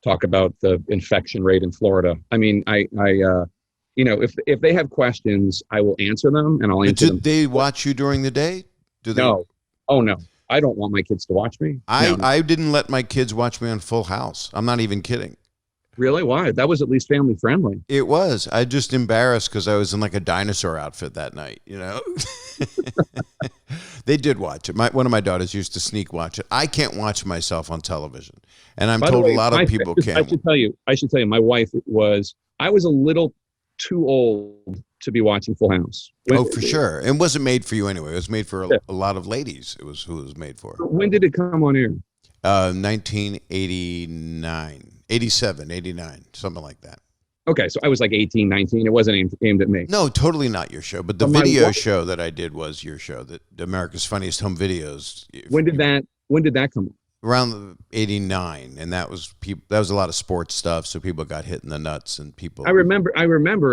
talk about the infection rate in Florida. I mean, if they have questions, I will answer them, and I'll answer them. Did they watch you during the day? No. Oh no. I don't want my kids to watch me. I didn't let my kids watch me on Full House. I'm not even kidding. Really? Why? That was at least family friendly. It was. I just embarrassed because I was in like a dinosaur outfit that night, They did watch it. One of my daughters used to sneak watch it. I can't watch myself on television. And I'm told a lot of people can't. I should tell you, my wife I was a little too old to be watching Full House. For sure. It wasn't made for you anyway. It was made for a lot of ladies. It was who it was made for. When did it come on air? 1989. 87, 89, something like that. Okay, so I was like 18, 19. It wasn't aimed at me. No, totally not your show. But the video show that I did was your show, that America's Funniest Home Videos. When did that come on? Around 89, and that was a lot of sports stuff, so people got hit in the nuts, and people. I remember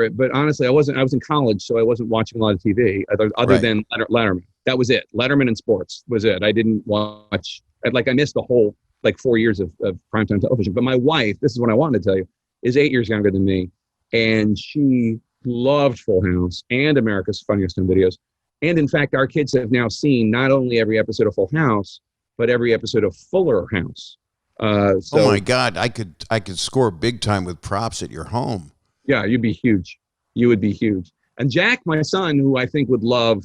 it, but honestly, I was in college, so I wasn't watching a lot of TV other than Letterman. That was it. Letterman and sports was it. I didn't watch. I missed the whole 4 years of primetime television. But my wife, this is what I wanted to tell you, is 8 years younger than me. And she loved Full House and America's Funniest Home Videos. And in fact, our kids have now seen not only every episode of Full House, but every episode of Fuller House. Oh my God, I could score big time with props at your home. Yeah, you'd be huge. You would be huge. And Jack, my son, who I think would love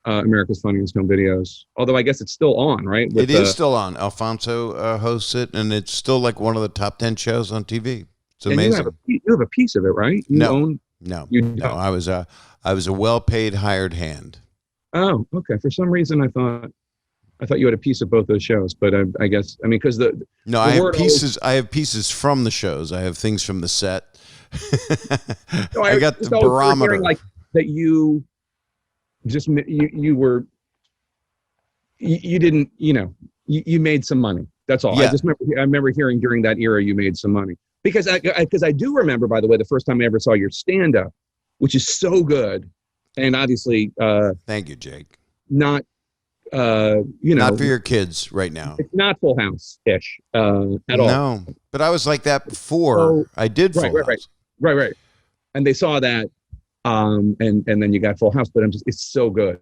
America's Funniest Home Videos. Although I guess it's still on, right? It is still on. Alfonso hosts it, and it's still like one of the top 10 shows on TV. It's amazing. You have a piece of it, right? No. I was a well-paid hired hand. Oh, okay. For some reason, I thought you had a piece of both those shows, but I guess because I have pieces. I have pieces from the shows. I have things from the set. I got the barometer. Like that you. Just you were you didn't, you made some money. That's all. Yeah. I remember hearing during that era you made some money because I do remember, by the way, the first time I ever saw your stand up, which is so good, and obviously, thank you, Jake. Not, not for your kids right now. It's not Full House ish at all. No, but I was like that before I did Full House. Right. And they saw that, and then you got Full House. But it's so good.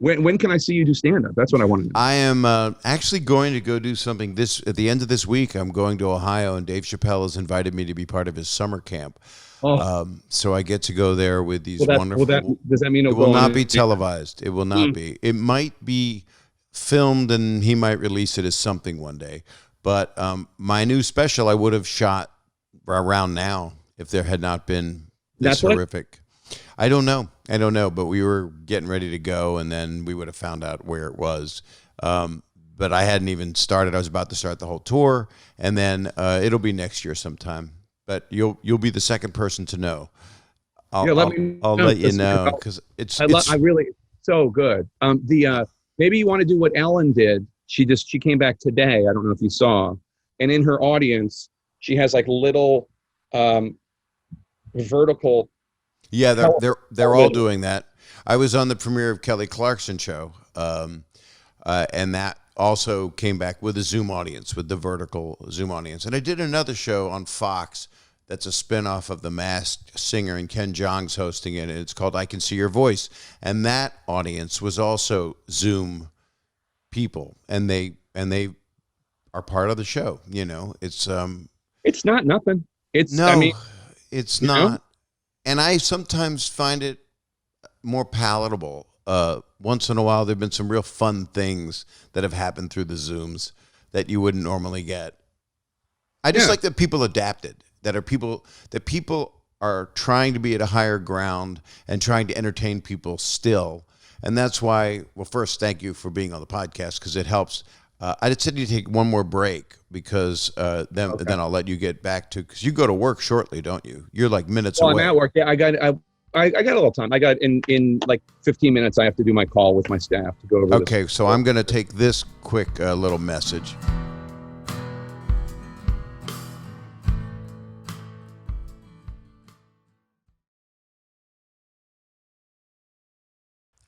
When can I see you do stand up? That's what I want to know. I am actually going to go do something at the end of this week. I'm going to Ohio, and Dave Chappelle has invited me to be part of his summer camp. So I get to go there with these wonderful. Does that mean it will not be televised? It will not be. It might be filmed, and he might release it as something one day. But my new special, I would have shot around now if there had not been this horrific. I don't know, but we were getting ready to go, and then we would have found out where it was. But I hadn't even started. I was about to start the whole tour, and then it'll be next year sometime. But you'll be the second person to know. I'll let you know because it's really so good. Maybe you want to do what Ellen did. She came back today. I don't know if you saw, and in her audience, she has like little vertical. Yeah, they're all doing that. I was on the premiere of Kelly Clarkson's show, and that also came back with a Zoom audience, with the vertical Zoom audience. And I did another show on Fox that's a spinoff of The Masked Singer, and Ken Jeong's hosting it, and it's called I Can See Your Voice. And that audience was also Zoom people, and they are part of the show. It's not nothing. It's not. And I sometimes find it more palatable. Once in a while, there have been some real fun things that have happened through the Zooms that you wouldn't normally get. I just like that people adapted, that people are trying to be at a higher ground and trying to entertain people still. And that's why, well, first, thank you for being on the podcast because it helps. I just said you take one more break because then I'll let you get back to, because you go to work shortly, don't you? You're like minutes away. I'm at work. Yeah, I got a little time. I got in like 15 minutes. I have to do my call with my staff to go over. Okay, so I'm going to take this quick little message.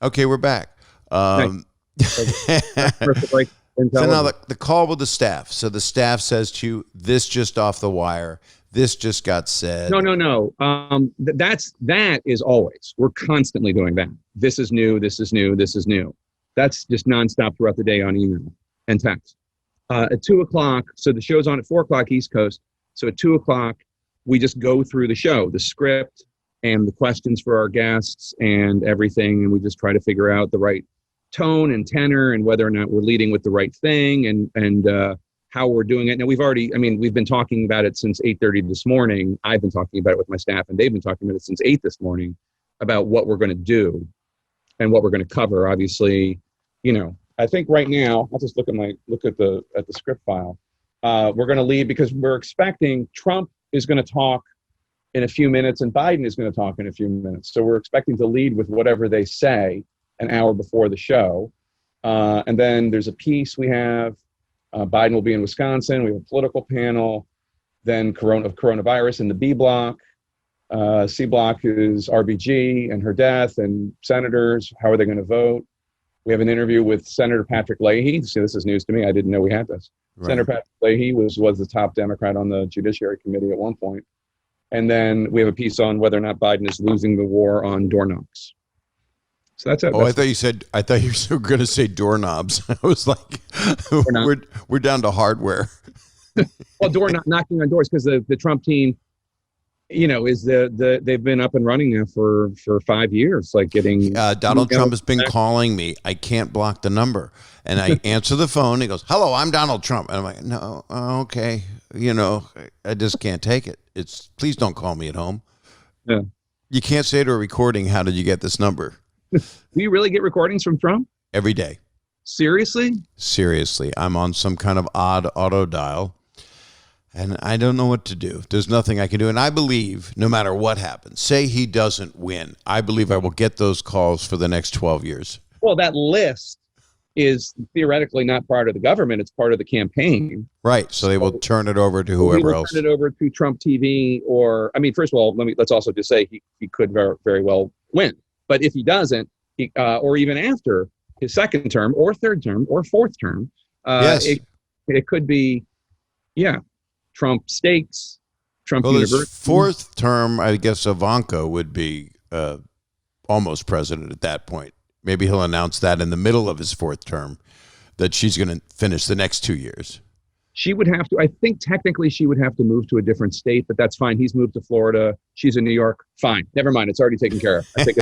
Okay, we're back. So now the call with the staff. So the staff says to you, this just off the wire. This just got said. No. That is always. We're constantly doing that. This is new. This is new. This is new. That's just nonstop throughout the day on email and text. At 2:00, so the show's on at 4:00 East Coast. So at 2:00, we just go through the show, the script and the questions for our guests and everything. And we just try to figure out the right tone and tenor and whether or not we're leading with the right thing and how we're doing it. Now we've been talking about it since 8:30 this morning. I've been talking about it with my staff, and they've been talking about it since 8 this morning about what we're going to do and what we're going to cover. Obviously, I think right now, I'll just look at the script file. We're going to lead because we're expecting Trump is going to talk in a few minutes and Biden is going to talk in a few minutes. So we're expecting to lead with whatever they say an hour before the show. And then there's a piece we have. Biden will be in Wisconsin. We have a political panel. Then coronavirus in the B block. C block is RBG and her death and senators. How are they going to vote? We have an interview with Senator Patrick Leahy. See, this is news to me. I didn't know we had this. Right. Senator Patrick Leahy was the top Democrat on the Judiciary Committee at one point. And then we have a piece on whether or not Biden is losing the war on door knocks. So that's it. Oh, I thought you were going to say doorknobs. I was like, we're down to hardware. Well, knocking on doors because the Trump team, they've been up and running now for 5 years, like getting. Donald Trump has been calling me. I can't block the number, and I answer the phone. He goes, "Hello, I'm Donald Trump," and I'm like, "No, okay, I just can't take it. Please don't call me at home." Yeah, you can't say to a recording, "How did you get this number?" Do you really get recordings from Trump? Every day. Seriously? Seriously. I'm on some kind of odd auto dial, and I don't know what to do. There's nothing I can do. And I believe no matter what happens, say he doesn't win, I believe I will get those calls for the next 12 years. Well, that list is theoretically not part of the government. It's part of the campaign. Right. So they will turn it over to whoever else. Turn it over to Trump TV, or, I mean, first of all, let's also just say he could very, very well win. But if he doesn't, or even after his second term or third term or fourth term, yes. it could be, Trump Stakes, Trump University. Fourth term, I guess Ivanka would be almost president at that point. Maybe he'll announce that in the middle of his fourth term, that she's going to finish the next 2 years. She would have to, I think technically she would have to move to a different state, but that's fine. He's moved to Florida. She's in New York. Fine. Never mind. It's already taken care of. I think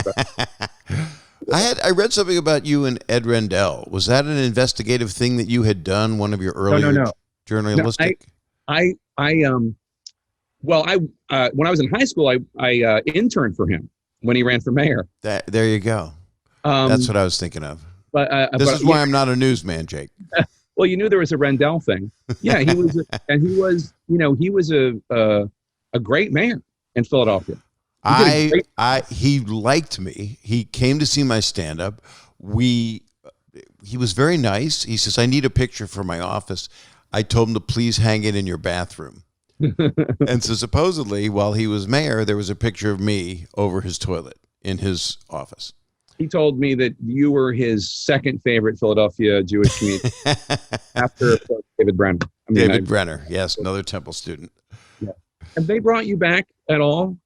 I read something about you and Ed Rendell. Was that an investigative thing that you had done? One of your earlier journalistic? No, when I was in high school, I interned for him when he ran for mayor. There you go. That's what I was thinking of. This is why I'm not a newsman, Jake. Well, you knew there was a Rendell thing. Yeah, he was a great mayor in Philadelphia. He liked me. He came to see my stand-up. He was very nice. He says, I need a picture for my office. I told him to please hang it in your bathroom. And so supposedly, while he was mayor, there was a picture of me over his toilet in his office. He told me that you were his second favorite Philadelphia Jewish comedian after David Brenner. David Brenner, yes, another Temple student. Yeah. Have they brought you back at all,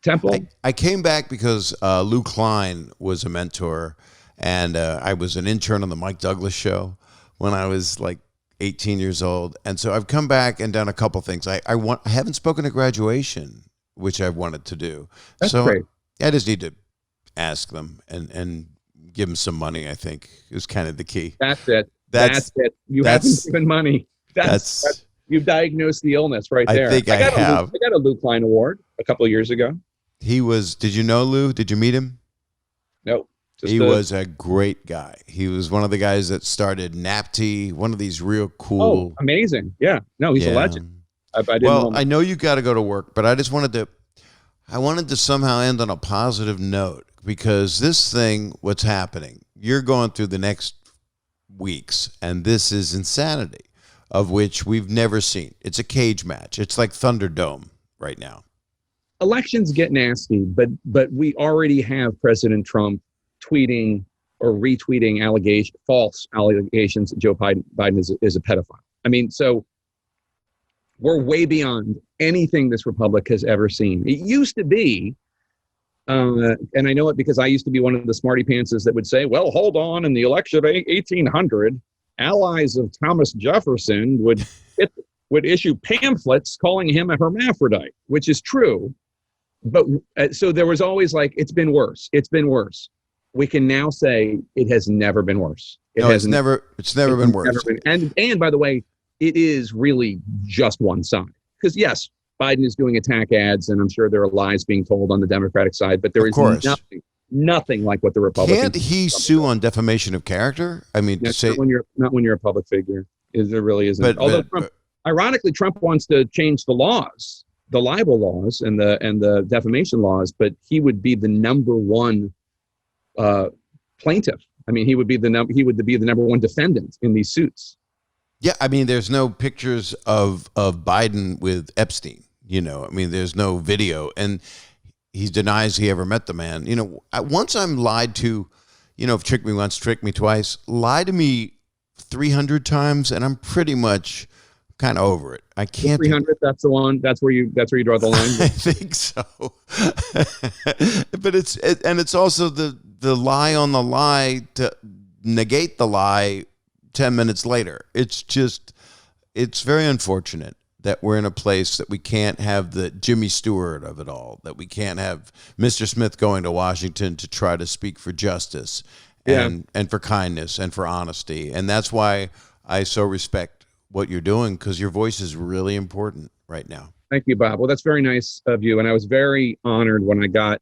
Temple? I came back because Lou Klein was a mentor, and I was an intern on the Mike Douglas show when I was like 18 years old. And so I've come back and done a couple things. I haven't spoken at graduation, which I've wanted to do. That's great. I just need to ask them and give them some money, I think, is kind of the key. That's it. That's it. You haven't given money. That's you've diagnosed the illness right there. I think I have. I got a Lou Klein Award a couple of years ago. Did you know Lou? Did you meet him? No. He was a great guy. He was one of the guys that started NAPTY, one of these real cool. Oh, amazing. Yeah. No, he's a legend. I know you got to go to work, but I just wanted to somehow end on a positive note, because this thing, what's happening, you're going through the next weeks, and this is insanity, of which we've never seen. It's a cage match. It's like Thunderdome right now. Elections get nasty, but we already have President Trump tweeting or retweeting false allegations that Joe Biden is a pedophile. I mean, so we're way beyond anything this republic has ever seen. It used to be, and I know it because I used to be one of the smarty pantses that would say, well, hold on, in the election of 1800, allies of Thomas Jefferson would issue pamphlets calling him a hermaphrodite, which is true. But so there was always like, it's been worse. It's been worse. We can now say it has never been worse. It's never been worse. And by the way, it is really just one side. Because yes, Biden is doing attack ads, and I'm sure there are lies being told on the Democratic side, but there is nothing like what the Republicans. Can't he sue on defamation of character? I mean, not when you're a public figure. There really isn't. Ironically, Trump wants to change the laws, the libel laws and the defamation laws, but he would be the number one plaintiff. I mean, he would be the number one defendant in these suits. Yeah, I mean, there's no pictures of Biden with Epstein. You know, I mean, there's no video, and he denies he ever met the man. You know, once I'm lied to, you know, if trick me once, trick me twice, lie to me 300 times, and I'm pretty much kind of over it. I can't. 300. That's the one. That's where you draw the line. I think so. But it's also the lie on the lie to negate the lie 10 minutes later. It's very unfortunate that we're in a place that we can't have the Jimmy Stewart of it all, that we can't have Mr. Smith going to Washington to try to speak for justice and for kindness and for honesty. And that's why I so respect what you're doing, because your voice is really important right now. Thank you, Bob. Well, that's very nice of you. And I was very honored when I got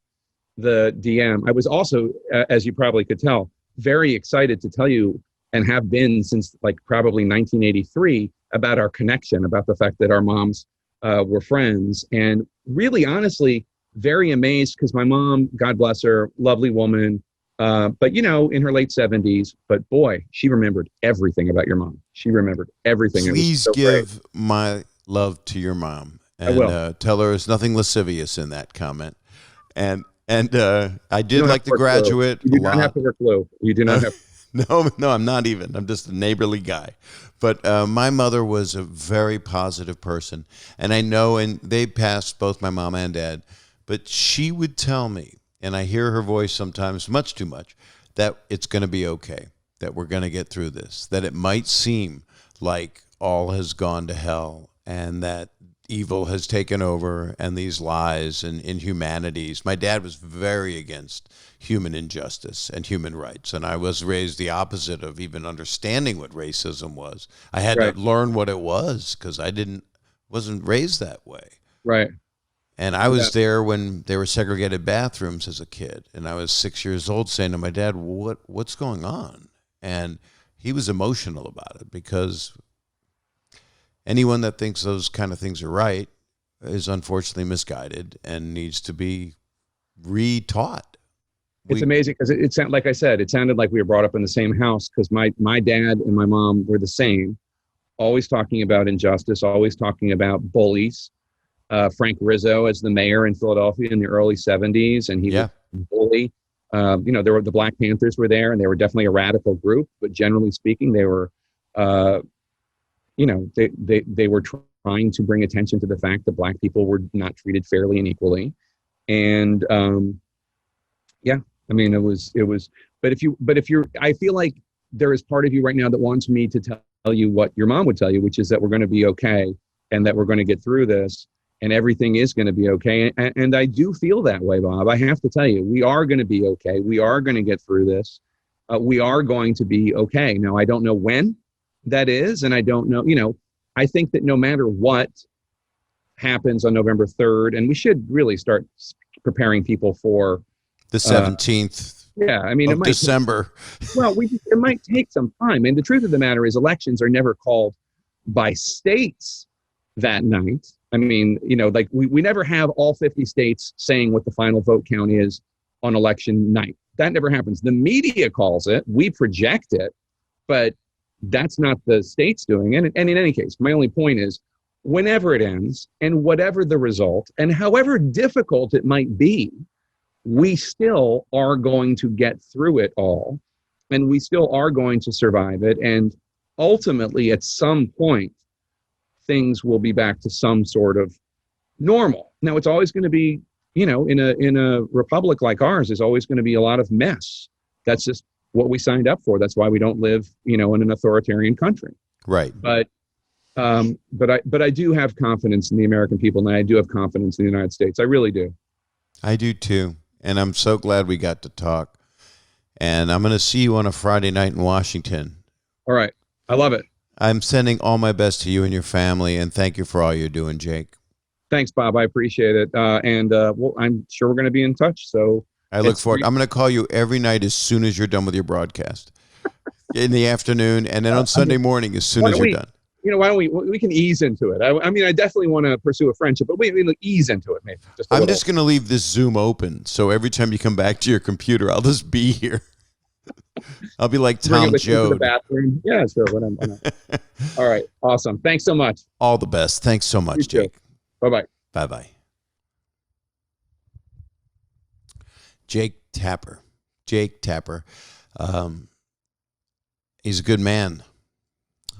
the DM. I was also, as you probably could tell, very excited to tell you, and have been since like probably 1983, about our connection, about the fact that our moms were friends. And really, honestly, very amazed, because my mom, God bless her, lovely woman, But in her late 70s. But boy, she remembered everything about your mom. She remembered everything. Please so give my love to your mom, I and will. tell her there's nothing lascivious in that comment. And I You did don't have like to The work blue. Graduate You a do not have lot. to work blue. You do not have. No, no, I'm not even. I'm just a neighborly guy. But my mother was a very positive person. And I know, and they passed, both my mom and dad, but she would tell me, and I hear her voice sometimes much too much, that it's going to be okay, that we're going to get through this, that it might seem like all has gone to hell and that evil has taken over and these lies and inhumanities. My dad was very against human injustice and human rights, and I was raised the opposite of even understanding what racism was. I had to Right. learn what it was because wasn't raised that way. Right. And I Yeah. was there when there were segregated bathrooms as a kid, and I was 6 years old saying to my dad, what's going on? And he was emotional about it because anyone that thinks those kind of things are right is unfortunately misguided and needs to be retaught. It's amazing because it sounded, like I said, it sounded like we were brought up in the same house because my dad and my mom were the same, always talking about injustice, always talking about bullies. Frank Rizzo as the mayor in Philadelphia in the early 70s, and he was a bully. There were the Black Panthers were there, and they were definitely a radical group, but generally speaking, they were, they were trying to bring attention to the fact that Black people were not treated fairly and equally. And I mean, it was, but if you're, I feel like there is part of you right now that wants me to tell you what your mom would tell you, which is that we're going to be okay and that we're going to get through this and everything is going to be okay. And I do feel that way, Bob. I have to tell you, we are going to be okay. We are going to get through this. We are going to be okay. Now, I don't know when that is. And I don't know, I think that no matter what happens on November 3rd, and we should really start preparing people for the 17th I mean, of December. It might take some time. And the truth of the matter is elections are never called by states that night. I mean, like we never have all 50 states saying what the final vote count is on election night. That never happens. The media calls it, we project it, but that's not the states doing it. And in any case, my only point is whenever it ends and whatever the result and however difficult it might be, we still are going to get through it all and we still are going to survive it. And ultimately, at some point, things will be back to some sort of normal. Now, it's always going to be, in a republic like ours, there's always going to be a lot of mess. That's just what we signed up for. That's why we don't live, in an authoritarian country. Right. But I do have confidence in the American people, and I do have confidence in the United States. I really do. I do too. And I'm so glad we got to talk. And I'm going to see you on a Friday night in Washington. All right. I love it. I'm sending all my best to you and your family, and thank you for all you're doing, Jake. Thanks, Bob. I appreciate it. I'm sure we're going to be in touch. So I look forward. I'm going to call you every night as soon as you're done with your broadcast in the afternoon, and then on Sunday morning as soon as you're done. Why don't we can ease into it? I mean, I definitely want to pursue a friendship, but we ease into it, maybe. I'm just going to leave this Zoom open, so every time you come back to your computer, I'll just be here. I'll be like Tom Joad. The bathroom. Yeah, sure. All right. Awesome. Thanks so much. All the best. Thanks so much, Jake. Bye-bye. Bye-bye. Jake Tapper. He's a good man,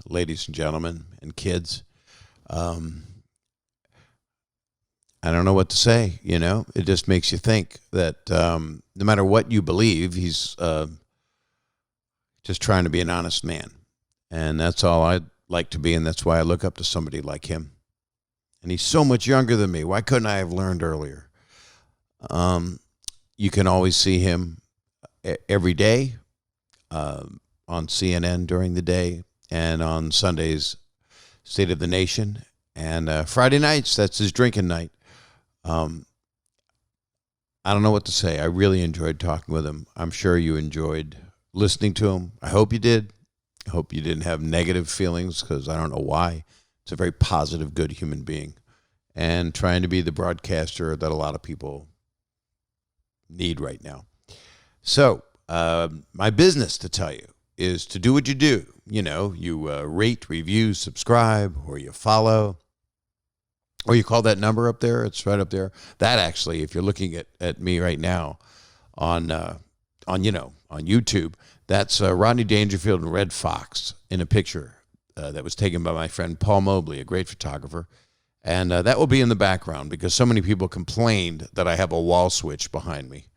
ladies and gentlemen and kids. I don't know what to say, It just makes you think that no matter what you believe, he's just trying to be an honest man. And that's all I'd like to be, and that's why I look up to somebody like him. And he's so much younger than me. Why couldn't I have learned earlier? You can always see him every day on CNN during the day, and on Sundays, State of the Nation, and Friday nights, that's his drinking night. I don't know what to say. I really enjoyed talking with him. I'm sure you enjoyed listening to him. I hope you did. I hope you didn't have negative feelings, because I don't know why. It's a very positive, good human being, and trying to be the broadcaster that a lot of people need right now. So my business to tell you is to do what you do. You rate, review, subscribe, or you follow, or you call that number up there. It's right up there. That actually, if you're looking at me right now on YouTube, that's Rodney Dangerfield and Red Fox in a picture that was taken by my friend Paul Mobley, a great photographer. And that will be in the background because so many people complained that I have a wall switch behind me.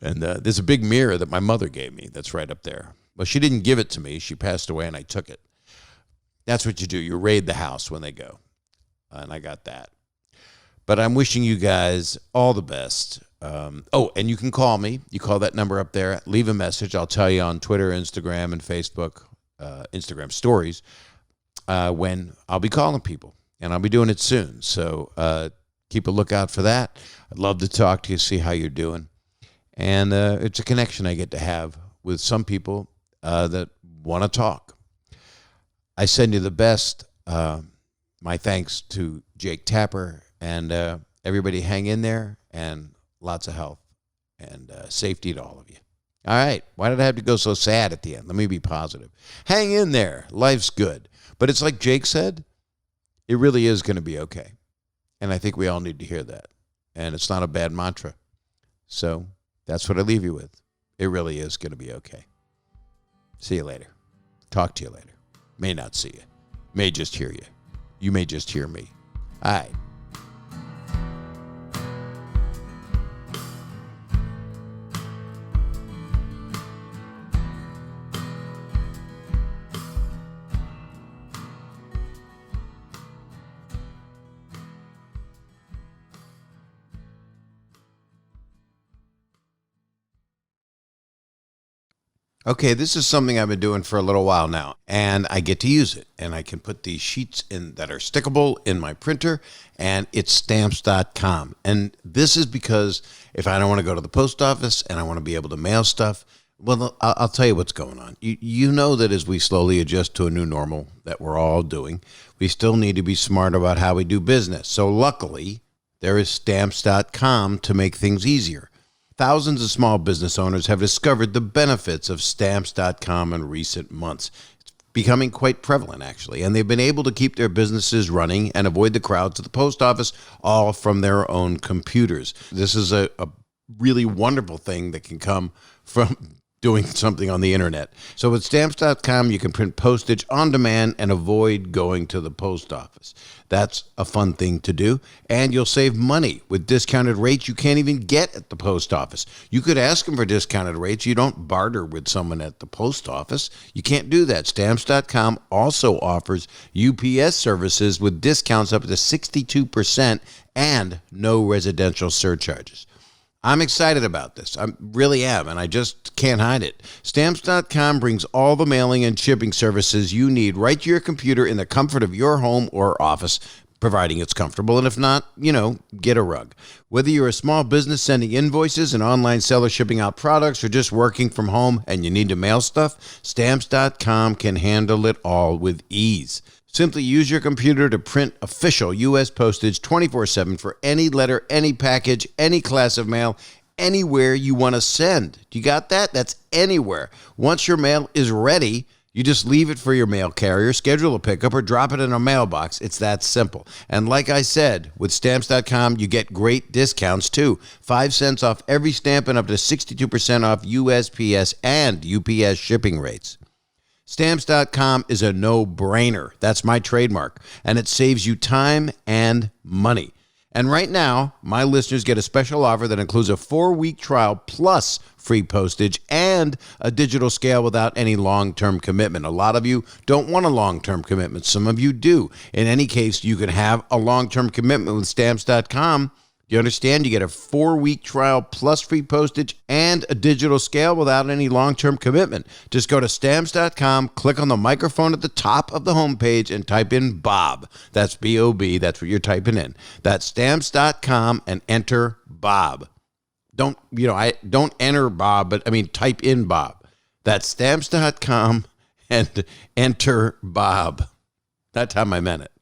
And there's a big mirror that my mother gave me that's right up there. Well, she didn't give it to me. She passed away and I took it. That's what you do. You raid the house when they go. And I got that. But I'm wishing you guys all the best. And you can call me. You call that number up there. Leave a message. I'll tell you on Twitter, Instagram, and Facebook, Instagram stories, when I'll be calling people. And I'll be doing it soon. So keep a lookout for that. I'd love to talk to you, see how you're doing. And it's a connection I get to have with some people that want to talk. I send you the best. My thanks to Jake Tapper and everybody. Hang in there, and lots of health and safety to all of you. All right. Why did I have to go so sad at the end? Let me be positive. Hang in there. Life's good. But it's like Jake said, it really is going to be okay. And I think we all need to hear that. And it's not a bad mantra. So that's what I leave you with. It really is going to be okay. See you later. Talk to you later. May not see you. May just hear you. You may just hear me. All right. Okay, this is something I've been doing for a little while now, and I get to use it. And I can put these sheets in that are stickable in my printer, and it's stamps.com. And this is because if I don't want to go to the post office and I want to be able to mail stuff, well, I'll tell you what's going on. You know that as we slowly adjust to a new normal that we're all doing, we still need to be smart about how we do business. So luckily, there is stamps.com to make things easier. Thousands of small business owners have discovered the benefits of Stamps.com in recent months. It's becoming quite prevalent, actually, and they've been able to keep their businesses running and avoid the crowds at the post office, all from their own computers. This is a really wonderful thing that can come from doing something on the internet. So with Stamps.com, you can print postage on demand and avoid going to the post office. That's a fun thing to do. And you'll save money with discounted rates you can't even get at the post office. You could ask them for discounted rates. You don't barter with someone at the post office. You can't do that. Stamps.com also offers UPS services with discounts up to 62% and no residential surcharges. I'm excited about this. I really am, and I just can't hide it. Stamps.com brings all the mailing and shipping services you need right to your computer in the comfort of your home or office, providing it's comfortable. And if not, get a rug. Whether you're a small business sending invoices, an online seller shipping out products, or just working from home and you need to mail stuff, Stamps.com can handle it all with ease. Simply use your computer to print official U.S. postage 24/7 for any letter, any package, any class of mail, anywhere you want to send. You got that? That's anywhere. Once your mail is ready, you just leave it for your mail carrier, schedule a pickup, or drop it in a mailbox. It's that simple. And like I said, with Stamps.com, you get great discounts too. 5 cents off every stamp and up to 62% off USPS and UPS shipping rates. Stamps.com is a no-brainer. That's my trademark. And it saves you time and money. And right now, my listeners get a special offer that includes a 4-week trial plus free postage and a digital scale without any long-term commitment. A lot of you don't want a long-term commitment. Some of you do. In any case, you can have a long-term commitment with Stamps.com. You understand? You get a 4-week trial plus free postage and a digital scale without any long-term commitment. Just go to Stamps.com, click on the microphone at the top of the homepage, and type in Bob. That's B-O-B. That's what you're typing in. That's Stamps.com and enter Bob. Don't enter Bob, but type in Bob. That's Stamps.com and enter Bob. That time I meant it.